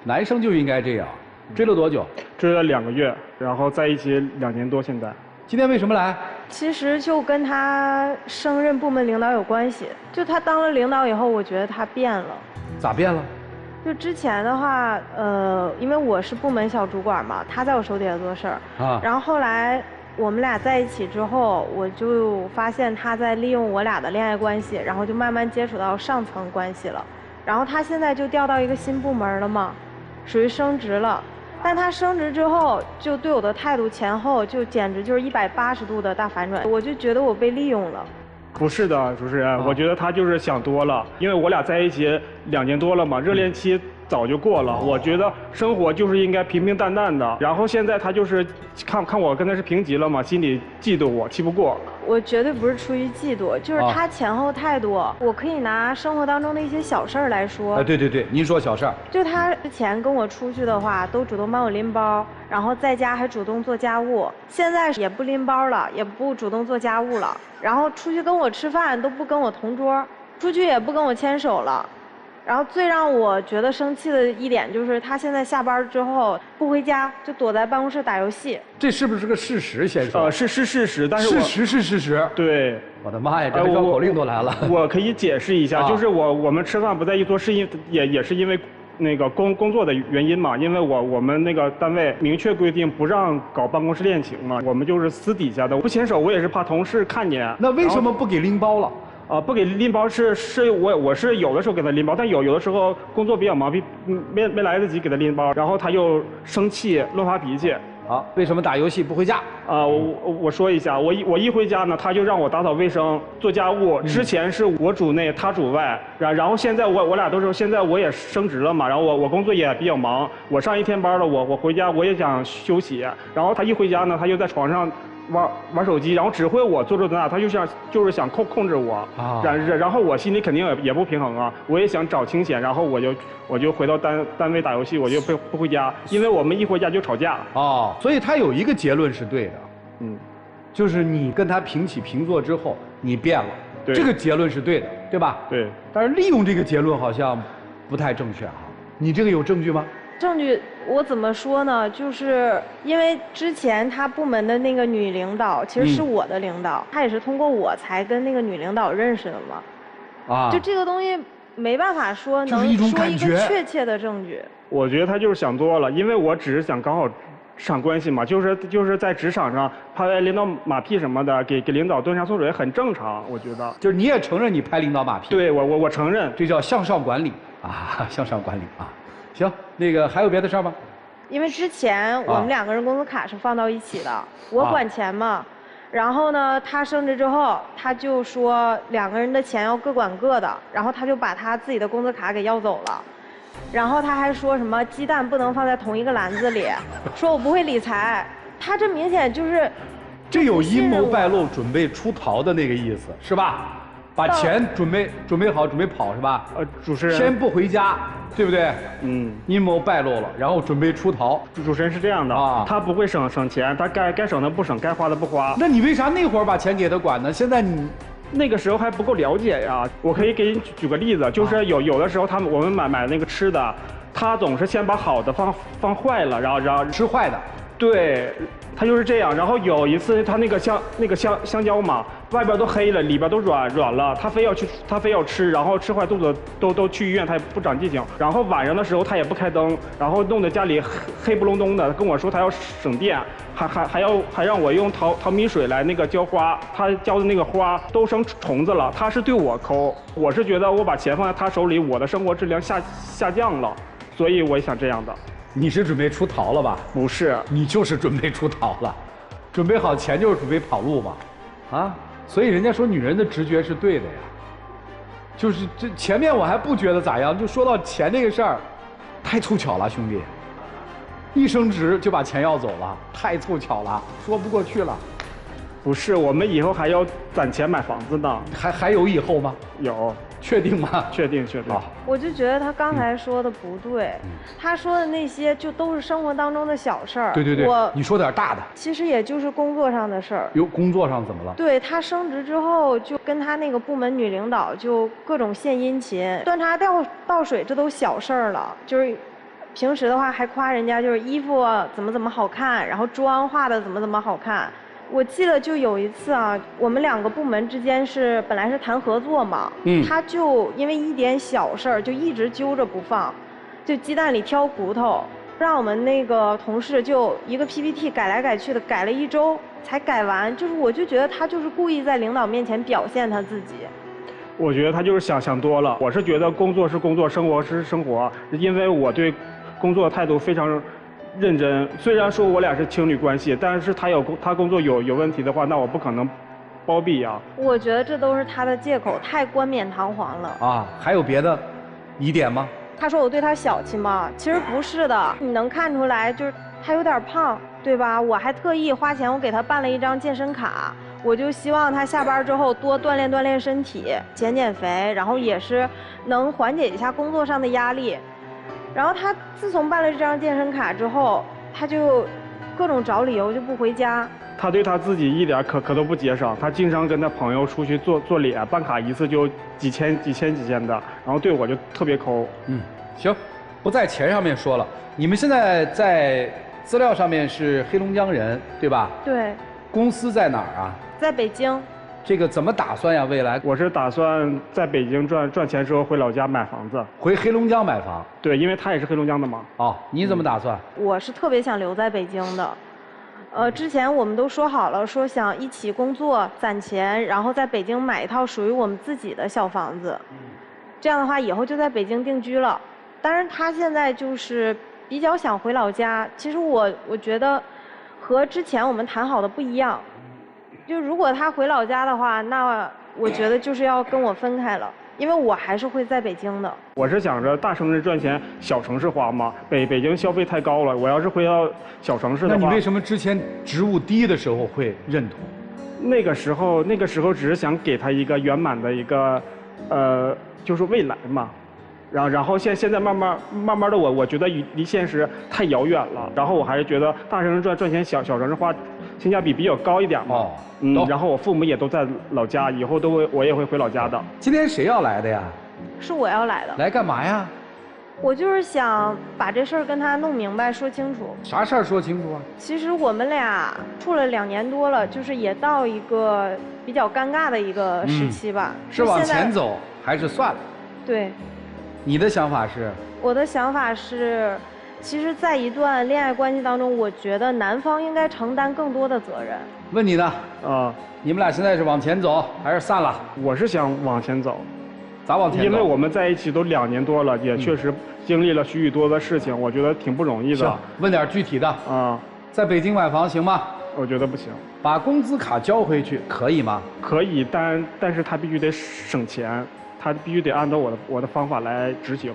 男生就应该这样。追了多久？
追了2个月，然后在一起2年多，现在。
今天为什么来？
其实就跟他升任部门领导有关系。就他当了领导以后，我觉得他变了。
咋变了？
就之前的话，因为我是部门小主管嘛，他在我手底下做事儿。啊。然后后来我们俩在一起之后，我就发现他在利用我俩的恋爱关系，然后就慢慢接触到上层关系了。然后他现在就调到一个新部门了嘛，属于升职了。但他升职之后，就对我的态度前后就简直就是180度的大反转，我就觉得我被利用了。
不是的，主持人，我觉得他就是想多了，因为我俩在一起2年多了嘛，热恋期早就过了。我觉得生活就是应该平平淡淡的，然后现在他就是看我跟他是平级了嘛，心里嫉妒我，气不过。
我绝对不是出于嫉妒，就是他前后态度，我可以拿生活当中的一些小事儿来说。
对，您说小事儿。
就他之前跟我出去的话，都主动帮我拎包，然后在家还主动做家务。现在也不拎包了，也不主动做家务了，然后出去跟我吃饭都不跟我同桌，出去也不跟我牵手了。然后最让我觉得生气的一点就是，他现在下班之后不回家，就躲在办公室打游戏。
这是不是个事实，先生？
是事实，但是
事实是事实。
对，
我的妈呀，这绕口令都来了。
我可以解释一下，就是我们吃饭不在一桌，是也是因为那个工作的原因嘛，因为我们那个单位明确规定不让搞办公室恋情嘛，我们就是私底下的，不牵手，我也是怕同事看见。
那为什么不给拎包了？
不给拎包是我是有的时候给他拎包，但有的时候工作比较忙，没来得及给他拎包，然后他又生气乱发脾气。
好，为什么打游戏不回家？
我说一下，我一回家呢，他就让我打扫卫生、做家务。之前是我主内，他主外，然后现在我俩都是，现在我也升职了嘛，然后我工作也比较忙，我上一天班了，我回家我也想休息，然后他一回家呢，他就在床上玩手机，然后指挥我做这那，他就是想控制我，然后我心里肯定也不平衡啊，我也想找清闲，然后我就回到单位打游戏，我就不回家，因为我们一回家就吵架。
所以他有一个结论是对的，就是你跟他平起平坐之后，你变了，这个结论是对的，对吧？
对。
但是利用这个结论好像不太正确啊，你这个有证据吗？
证据我怎么说呢？就是因为之前他部门的那个女领导其实是我的领导，他也是通过我才跟那个女领导认识的嘛。就这个东西没办法说能说一个确切的证据。
我觉得他就是想多了，因为我只是想搞好职场关系嘛，就是在职场上拍领导马屁什么的，给领导端茶送水很正常，我觉得。
就是你也承认你拍领导马屁？
对，我承认，
这叫向上管理啊，向上管理啊。行，那个还有别的事儿吗？
因为之前我们2个人工资卡是放到一起的，我管钱嘛，然后呢，他升职之后，他就说2个人的钱要各管各的，然后他就把他自己的工资卡给要走了，然后他还说什么鸡蛋不能放在同一个篮子里，说我不会理财，他这明显就是，
这有阴谋败露、准备出逃的那个意思，是吧？把钱准备好，准备跑是吧？
主持人
先不回家，对不对？阴谋败露了，然后准备出逃。
主持人是这样的他不会省钱，他该省的不省，该花的不花。
那你为啥那会儿把钱给他管呢？现在你
那个时候还不够了解呀。我可以给你举个例子，就是有的时候我们买那个吃的，他总是先把好的放坏了，然后
吃坏的。
对。他就是这样，然后有一次他那个香蕉嘛，外边都黑了，里边都软了，他非要吃，然后吃坏肚子都去医院，他也不长记性。然后晚上的时候他也不开灯，然后弄得家里黑不隆咚的，跟我说他要省电，还让我用淘米水来那个浇花，他浇的那个花都生虫子了。他是对我抠，我是觉得我把钱放在他手里，我的生活质量下降了，所以我也想这样的。
你是准备出逃了吧？
不是，
你就是准备出逃了，准备好钱就是准备跑路嘛，所以人家说女人的直觉是对的呀，就是这前面我还不觉得咋样，就说到钱这个事儿，太凑巧了，兄弟，一升职就把钱要走了，太凑巧了，说不过去了。
不是，我们以后还要攒钱买房子呢。
还有以后吗？
有。
确定吗？
确定。
我就觉得他刚才说的不对，他说的那些就都是生活当中的小事儿。
对，你说点大的。
其实也就是工作上的事儿。
工作上怎么了？
对，他升职之后就跟他那个部门女领导就各种献殷勤，端茶倒水，这都小事儿了。就是平时的话还夸人家就是衣服怎么好看，然后妆化的怎么好看。我记得就有一次啊，我们2个部门之间本来是谈合作嘛，他就因为一点小事儿就一直揪着不放，就鸡蛋里挑骨头，让我们那个同事就一个 PPT 改来改去的，改了1周才改完，就是我就觉得他就是故意在领导面前表现他自己。
我觉得他就是想多了，我是觉得工作是工作，生活是生活，因为我对工作的态度非常认真，虽然说我俩是情侣关系，但是他工作有问题的话，那我不可能包庇呀。
我觉得这都是他的借口，太冠冕堂皇了。
还有别的疑点吗？
他说我对他小气吗？其实不是的，你能看出来，就是他有点胖，对吧？我还特意花钱我给他办了一张健身卡，我就希望他下班之后多锻炼身体，减肥，然后也是能缓解一下工作上的压力。然后他自从办了这张健身卡之后，他就各种找理由就不回家。
他对他自己一点可都不节省，他经常跟他朋友出去做脸，办卡一次就几千的，然后对我就特别抠。
行，不在钱上面说了，你们现在在资料上面是黑龙江人，对吧？
对。
公司在哪儿啊？
在北京。
这个怎么打算呀？未来
我是打算在北京赚钱之后回老家买房子，
回黑龙江买房。
对，因为他也是黑龙江的嘛。
哦，你怎么打算？
我是特别想留在北京的。之前我们都说好了，说想一起工作攒钱，然后在北京买一套属于我们自己的小房子。这样的话，以后就在北京定居了。当然，他现在就是比较想回老家。其实我觉得和之前我们谈好的不一样。就如果他回老家的话，那我觉得就是要跟我分开了，因为我还是会在北京的。
我是想着大城市赚钱，小城市花嘛。北京消费太高了，我要是回到小城市的话，
那你为什么之前职务低的时候会认同？
那个时候只是想给他一个圆满的一个，就是未来嘛。然后现在慢慢的我觉得离现实太遥远了。然后我还是觉得大城市赚钱，小城市花性价比比较高一点嘛。然后我父母也都在老家，以后我也会回老家的。
今天谁要来的呀？
是我要来的。
来干嘛呀？
我就是想把这事儿跟他弄明白说清楚。
啥事儿说清楚啊？
其实我们俩处了2年多了，就是也到一个比较尴尬的一个时期吧。
是往前走还是算了？
对。
你的想法是？
我的想法是，其实，在一段恋爱关系当中，我觉得男方应该承担更多的责任。
问你呢？你们俩现在是往前走还是散了？
我是想往前走。
咋往前走？
因为我们在一起都2年多了，也确实经历了许多的事情，我觉得挺不容易的。
行，问点具体的。在北京买房行吗？
我觉得不行。
把工资卡交回去可以吗？
可以，但是他必须得省钱。他必须得按照我的方法来执行。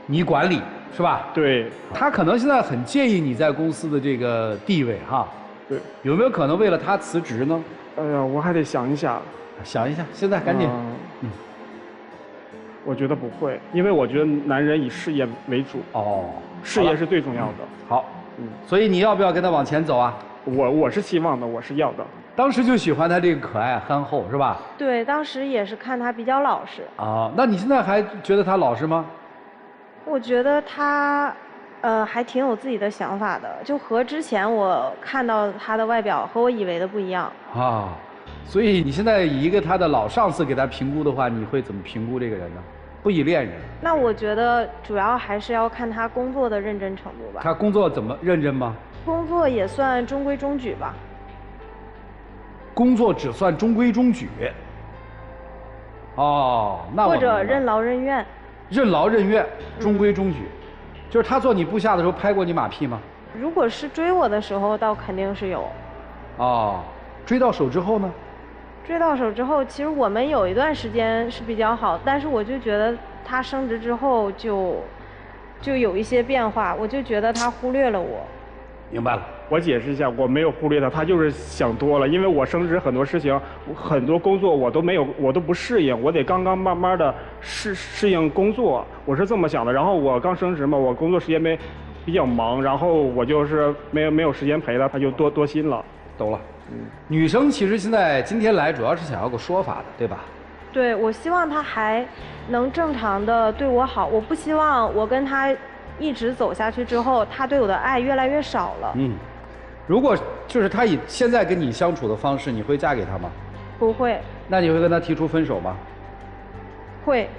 你管理是吧？
对。
他可能现在很介意你在公司的这个地位哈。
对。
有没有可能为了他辞职呢？
哎呀，我还得想一想。
想一下，现在赶紧。
我觉得不会，因为我觉得男人以事业为主。事业是最重要的。
好。所以你要不要跟他往前走啊？
我是希望的，我是要的。
当时就喜欢他这个可爱憨厚是吧？
对，当时也是看他比较老实。
那你现在还觉得他老实吗？
我觉得他，还挺有自己的想法的，就和之前我看到他的外表和我以为的不一样。
所以你现在以一个他的老上司给他评估的话，你会怎么评估这个人呢？不以恋人。
那我觉得主要还是要看他工作的认真程度吧。
他工作怎么认真吗？
工作也算中规中矩吧。
工作只算中规中矩。那
或者任劳任怨。
任劳任怨，中规中矩，就是他做你部下的时候拍过你马屁吗？
如果是追我的时候，倒肯定是有。
追到手之后呢？
追到手之后，其实我们有一段时间是比较好，但是我就觉得他升职之后就有一些变化，我就觉得他忽略了我。
明白了。
我解释一下，我没有忽略他，他就是想多了。因为我升职很多事情，很多工作我都不适应，我得刚慢慢的适应工作，我是这么想的。然后我刚升职嘛，我工作时间比较忙，然后我就是没有时间陪他，他就多心了。
懂了。女生其实现在今天来主要是想要个说法的，对吧？
对，我希望他还能正常的对我好，我不希望我跟他一直走下去之后，他对我的爱越来越少了。
如果就是他以现在跟你相处的方式，你会嫁给他吗？
不会。
那你会跟他提出分手吗？
会。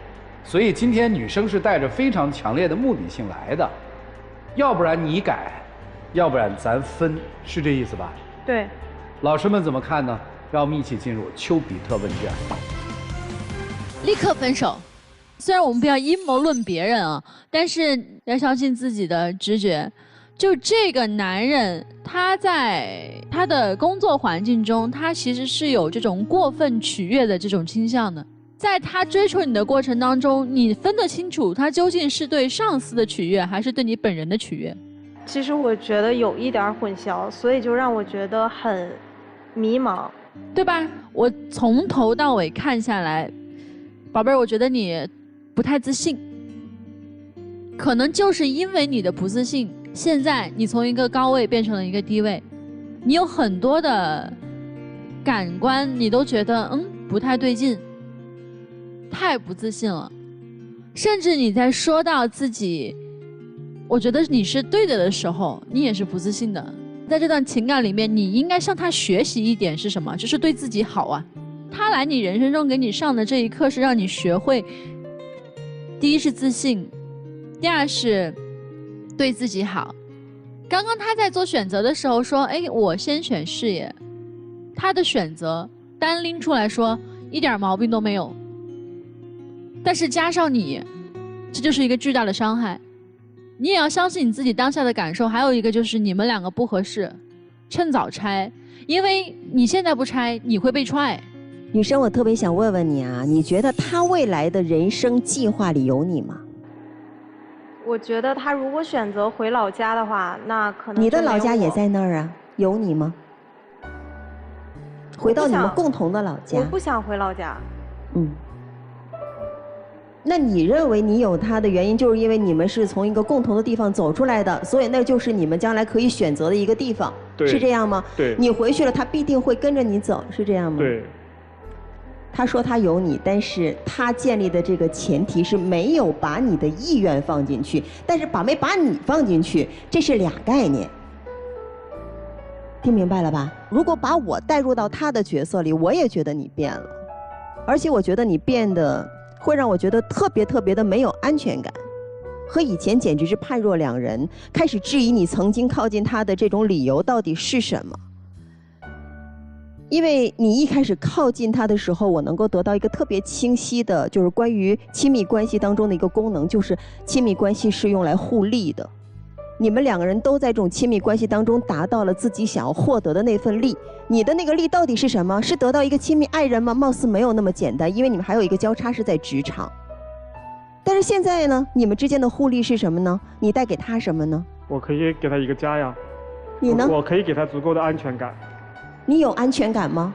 所以今天女生是带着非常强烈的目的性来的，要不然你改，要不然咱分，是这意思吧？
对。
老师们怎么看呢？让我们一起进入丘比特问卷。
立刻分手。虽然我们不要阴谋论别人啊，但是要相信自己的直觉。就这个男人，他在他的工作环境中，他其实是有这种过分取悦的这种倾向的。在他追求你的过程当中，你分得清楚他究竟是对上司的取悦，还是对你本人的取悦？
其实我觉得有一点混淆，所以就让我觉得很迷茫，
对吧？我从头到尾看下来，宝贝儿，我觉得你不太自信，可能就是因为你的不自信，现在你从一个高位变成了一个低位，你有很多的感官你都觉得不太对劲，太不自信了，甚至你在说到自己我觉得你是对的时候，你也是不自信的。在这段情感里面，你应该向他学习一点是什么？就是对自己好啊。他来你人生中给你上的这一课是让你学会，第一是自信，第二是对自己好。刚刚他在做选择的时候说，哎，我先选事业，他的选择单拎出来说一点毛病都没有，但是加上你，这就是一个巨大的伤害。你也要相信你自己当下的感受。还有一个就是你们两个不合适，趁早拆，因为你现在不拆你会被踹。
女生，我特别想问问你啊，你觉得他未来的人生计划里有你吗？
我觉得他如果选择回老家的话，那可能
你的老家也在那儿啊，有你吗？回到你们共同的老家。
我不想回老家。
那你认为你有他的原因，就是因为你们是从一个共同的地方走出来的，所以那就是你们将来可以选择的一个地方，是这样吗？
对。
你回去了，他必定会跟着你走，是这样吗？
对。
他说他有你，但是他建立的这个前提是没有把你的意愿放进去，但是没把你放进去，这是俩概念。听明白了吧？如果把我带入到他的角色里，我也觉得你变了，而且我觉得你变得会让我觉得特别特别的没有安全感，和以前简直是判若两人，开始质疑你曾经靠近他的这种理由到底是什么。因为你一开始靠近他的时候，我能够得到一个特别清晰的，就是关于亲密关系当中的一个功能，就是亲密关系是用来互利的。你们两个人都在这种亲密关系当中达到了自己想要获得的那份利。你的那个利到底是什么？是得到一个亲密爱人吗？貌似没有那么简单，因为你们还有一个交叉是在职场。但是现在呢，你们之间的互利是什么呢？你带给他什么呢？
我可以给他一个家呀。
你呢？
我可以给他足够的安全感。
你有安全感吗？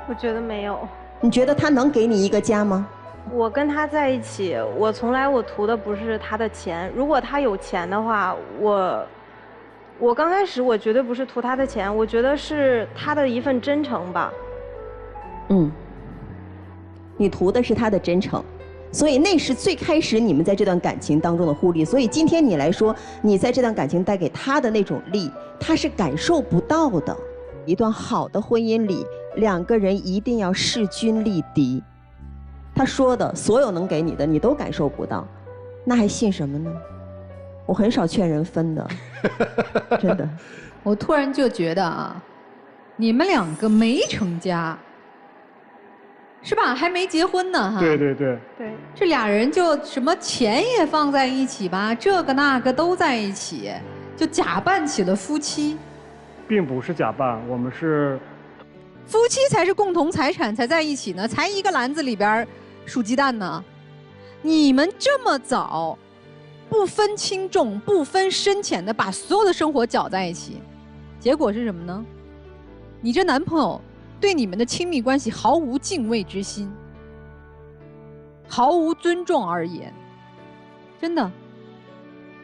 我觉得没有。
你觉得他能给你一个家吗？
我跟他在一起，我从来我图的不是他的钱。如果他有钱的话，我刚开始我绝对不是图他的钱，我觉得是他的一份真诚吧。
你图的是他的真诚，所以那是最开始你们在这段感情当中的互利。所以今天你来说，你在这段感情带给他的那种利，他是感受不到的。一段好的婚姻里，两个人一定要势均力敌。他说的所有能给你的，你都感受不到，那还信什么呢？我很少劝人分的，真的。
我突然就觉得啊，你们两个没成家，是吧？还没结婚呢，哈。
对对对。
对。
这俩人就什么钱也放在一起吧，这个那个都在一起，就假扮起了夫妻。
并不是假扮，我们是。
夫妻才是共同财产才在一起呢，才一个篮子里边数鸡蛋呢。你们这么早，不分轻重、不分深浅的把所有的生活搅在一起，结果是什么呢？你这男朋友对你们的亲密关系毫无敬畏之心，毫无尊重而言，真的。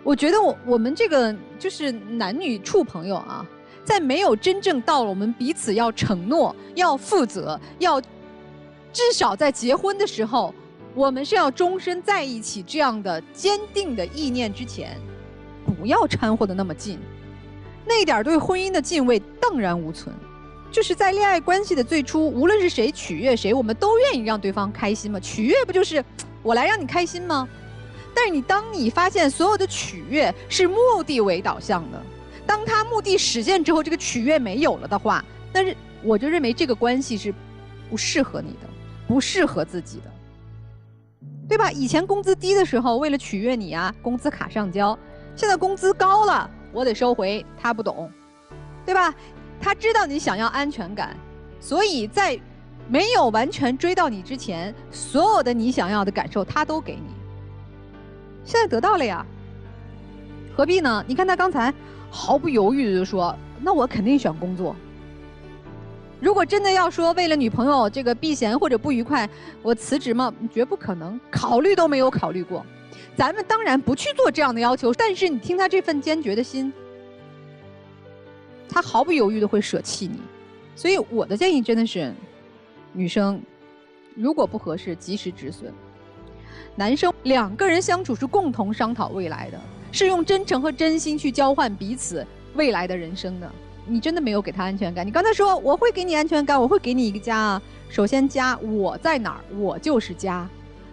我觉得我们这个就是男女处朋友啊，在没有真正到了我们彼此要承诺、要负责、要至少在结婚的时候，我们是要终身在一起这样的坚定的意念之前，不要掺和的那么近，那点对婚姻的敬畏荡然无存。就是在恋爱关系的最初，无论是谁取悦谁，我们都愿意让对方开心嘛。取悦不就是我来让你开心吗？但是当你发现所有的取悦是目的为导向的，当他目的实现之后，这个取悦没有了的话，但是我就认为这个关系是不适合你的，不适合自己的，对吧？以前工资低的时候，为了取悦你啊，工资卡上交；现在工资高了，我得收回，他不懂，对吧？他知道你想要安全感，所以在没有完全追到你之前，所有的你想要的感受他都给你。现在得到了呀，何必呢？你看他刚才毫不犹豫的就说，那我肯定选工作。如果真的要说为了女朋友这个避嫌或者不愉快，我辞职吗？绝不可能，考虑都没有考虑过。咱们当然不去做这样的要求，但是你听他这份坚决的心，他毫不犹豫的会舍弃你。所以我的建议真的是，女生如果不合适及时止损。男生2个人相处是共同商讨未来的，是用真诚和真心去交换彼此未来的人生的。你真的没有给他安全感。你刚才说我会给你安全感，我会给你一个家啊。首先家我在哪儿，我就是家，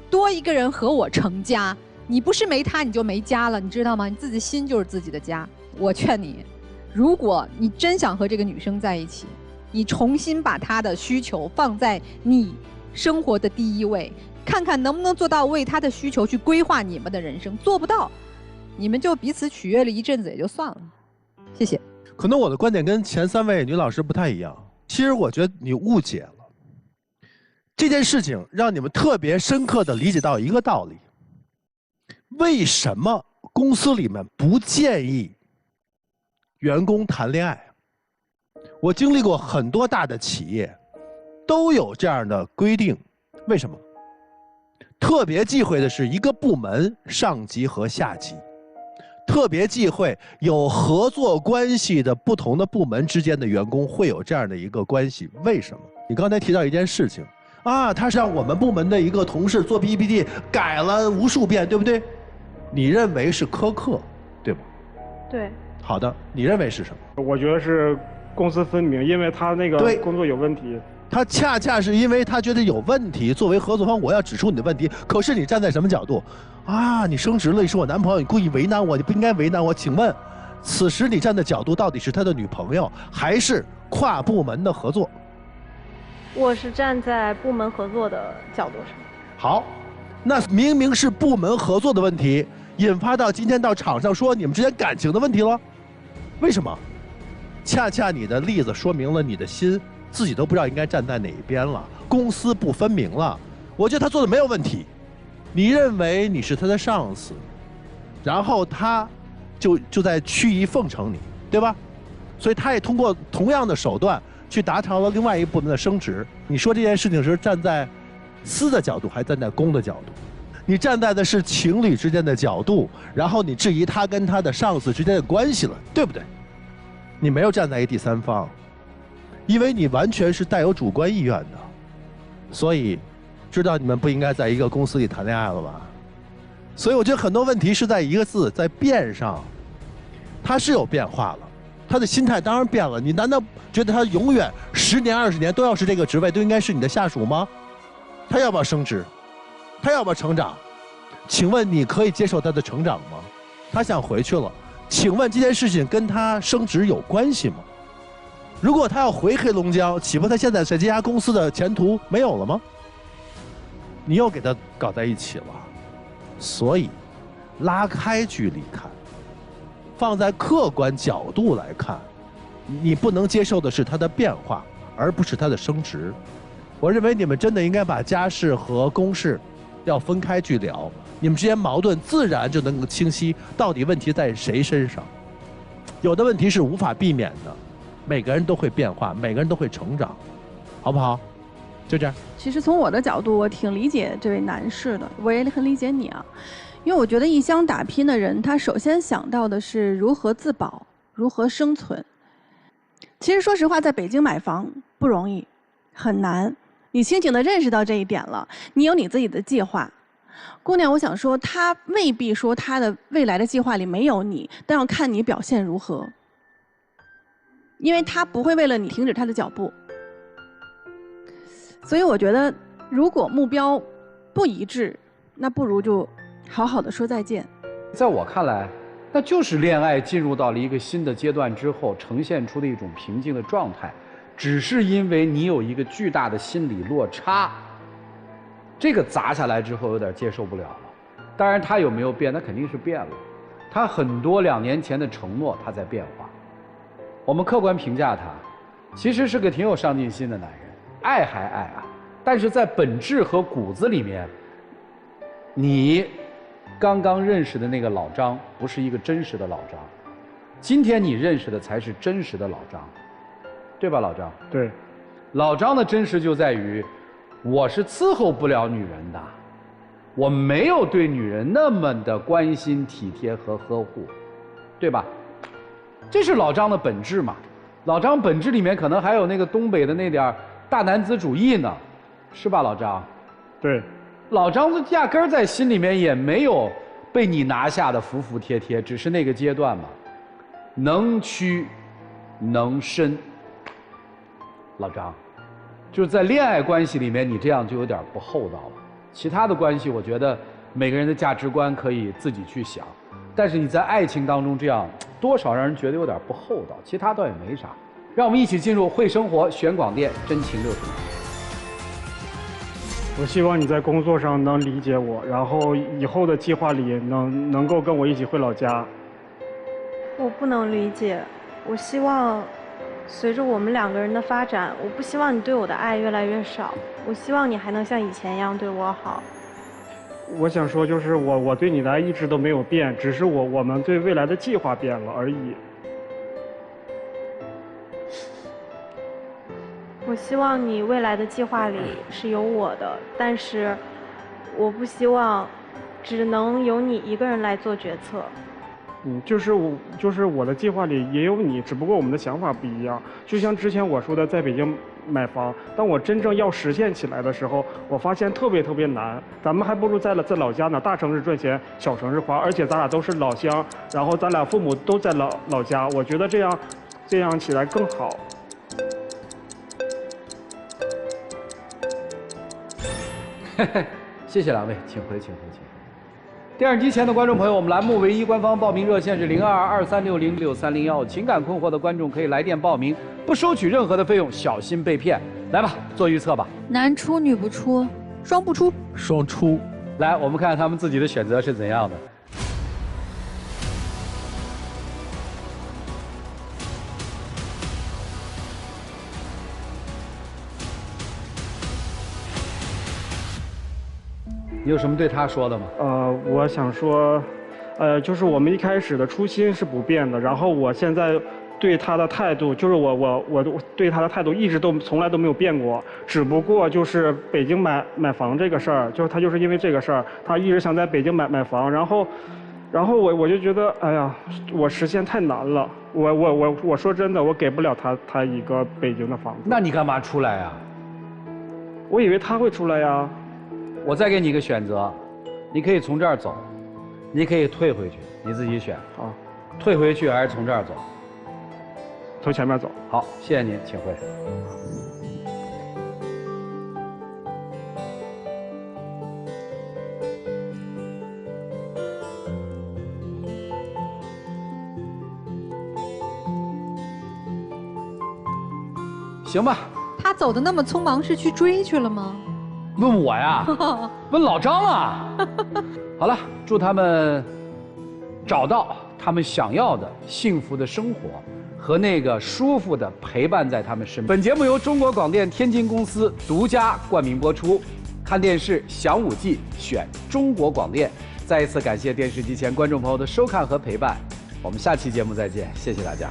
多一个人和我成家。你不是没他你就没家了，你知道吗？你自己心就是自己的家。我劝你，如果你真想和这个女生在一起，你重新把她的需求放在你生活的第一位，看看能不能做到为她的需求去规划你们的人生。做不到，你们就彼此取悦了一阵子也就算了。谢谢。
可能我的观点跟前3位女老师不太一样。其实我觉得你误解了这件事情，让你们特别深刻地理解到一个道理：为什么公司里面不建议员工谈恋爱？我经历过很多大的企业，都有这样的规定。为什么？特别忌讳的是一个部门上级和下级。特别忌讳有合作关系的不同的部门之间的员工会有这样的一个关系。为什么？你刚才提到一件事情啊，他是让我们部门的一个同事做 PPT 改了无数遍，对不对？你认为是苛刻，对吗？
对。
好的，你认为是什么？
我觉得是公私分明，因为他那个工作有问题。
他恰恰是因为他觉得有问题，作为合作方我要指出你的问题。可是你站在什么角度？啊，你升职了，你是我男朋友，你故意为难我，你不应该为难我。请问，此时你站的角度到底是他的女朋友，还是跨部门的合作？
我是站在部门合作的角度上。
好，那明明是部门合作的问题，引发到今天到场上说你们之间感情的问题了，为什么？恰恰你的例子说明了你的心自己都不知道应该站在哪一边了，公私不分明了。我觉得他做的没有问题。你认为你是他的上司，然后他就在曲意奉承你，对吧？所以他也通过同样的手段去达成了另外一部门的升职。你说这件事情是站在私的角度，还站在公的角度？你站在的是情侣之间的角度，然后你质疑他跟他的上司之间的关系了，对不对？你没有站在一第三方，因为你完全是带有主观意愿的，所以知道你们不应该在一个公司里谈恋爱了吧？所以我觉得很多问题是在一个字，在变上。他是有变化了，他的心态当然变了。你难道觉得他永远10年20年都要是这个职位，都应该是你的下属吗？他要不要升职？他要不要成长？请问你可以接受他的成长吗？他想回去了，请问这件事情跟他升职有关系吗？如果他要回黑龙江，岂不他现在在这家公司的前途没有了吗？你又给他搞在一起了。所以拉开距离看，放在客观角度来看，你不能接受的是他的变化，而不是他的升职。我认为你们真的应该把家事和公事要分开去聊，你们之间矛盾自然就能够清晰，到底问题在谁身上。有的问题是无法避免的，每个人都会变化，每个人都会成长，好不好？就这样。
其实从我的角度，我挺理解这位男士的，我也很理解你啊，因为我觉得异乡打拼的人，他首先想到的是如何自保，如何生存。其实说实话，在北京买房不容易，很难。你清醒地认识到这一点了，你有你自己的计划。姑娘，我想说，他未必说他的未来的计划里没有你，但要看你表现如何。因为他不会为了你停止他的脚步。所以我觉得，如果目标不一致，那不如就好好的说再见。
在我看来，那就是恋爱进入到了一个新的阶段之后呈现出的一种平静的状态，只是因为你有一个巨大的心理落差，这个砸下来之后有点接受不了了。当然他有没有变，他肯定是变了，他很多2年前的承诺他在变化。我们客观评价他，其实是个挺有上进心的男人，爱还爱啊，但是在本质和骨子里面，你刚刚认识的那个老张不是一个真实的老张，今天你认识的才是真实的老张，对吧？老张，
对，
老张的真实就在于，我是伺候不了女人的，我没有对女人那么的关心、体贴和呵护，对吧？这是老张的本质嘛。老张本质里面可能还有那个东北的那点大男子主义呢，是吧，老张？
对。
老张子压根儿在心里面也没有被你拿下的服服帖帖，只是那个阶段嘛，能屈能伸。老张，就是在恋爱关系里面，你这样就有点不厚道了。其他的关系，我觉得每个人的价值观可以自己去想，但是你在爱情当中这样，多少让人觉得有点不厚道。其他倒也没啥。让我们一起进入会生活选广电真情60秒。
我希望你在工作上能理解我，然后以后的计划里能够跟我一起回老家。
我不能理解，我希望随着我们2个人的发展，我不希望你对我的爱越来越少，我希望你还能像以前一样对我好。
我想说，就是我对你的爱一直都没有变，只是我们对未来的计划变了而已。
我希望你未来的计划里是有我的，但是我不希望只能由你一个人来做决策。
就是我的计划里也有你，只不过我们的想法不一样。就像之前我说的，在北京买房，当我真正要实现起来的时候，我发现特别难。咱们还不如在老家呢，大城市赚钱，小城市花，而且咱俩都是老乡，然后咱俩父母都在老家，我觉得这样起来更好。
谢谢2位，请回。电视机前的观众朋友，我们栏目唯一官方报名热线是0223606301，情感困惑的观众可以来电报名，不收取任何的费用，小心被骗。来吧，做预测吧。
男出女不出，
双不出，
双出。
来，我们看看他们自己的选择是怎样的。你有什么对他说的吗？
我想说，就是我们一开始的初心是不变的，然后我现在对他的态度，就是我对他的态度一直从来都没有变过，只不过就是北京买房这个事儿，就是他就是因为这个事儿，他一直想在北京买房，然后我就觉得，哎呀，我实现太难了，我说真的，我给不了他一个北京的房子。
那你干嘛出来呀？
我以为他会出来呀。
我再给你一个选择，你可以从这儿走，你可以退回去，你自己选。
啊，
退回去还是从这儿走？
从前面走。
好，谢谢您，请回。行吧。
他走的那么匆忙，是去追去了吗？
问我呀？问老张啊？好了，祝他们找到他们想要的幸福的生活和那个舒服的陪伴在他们身边。本节目由中国广电天津公司独家冠名播出。看电视享5季，选中国广电。再一次感谢电视机前观众朋友的收看和陪伴，我们下期节目再见，谢谢大家。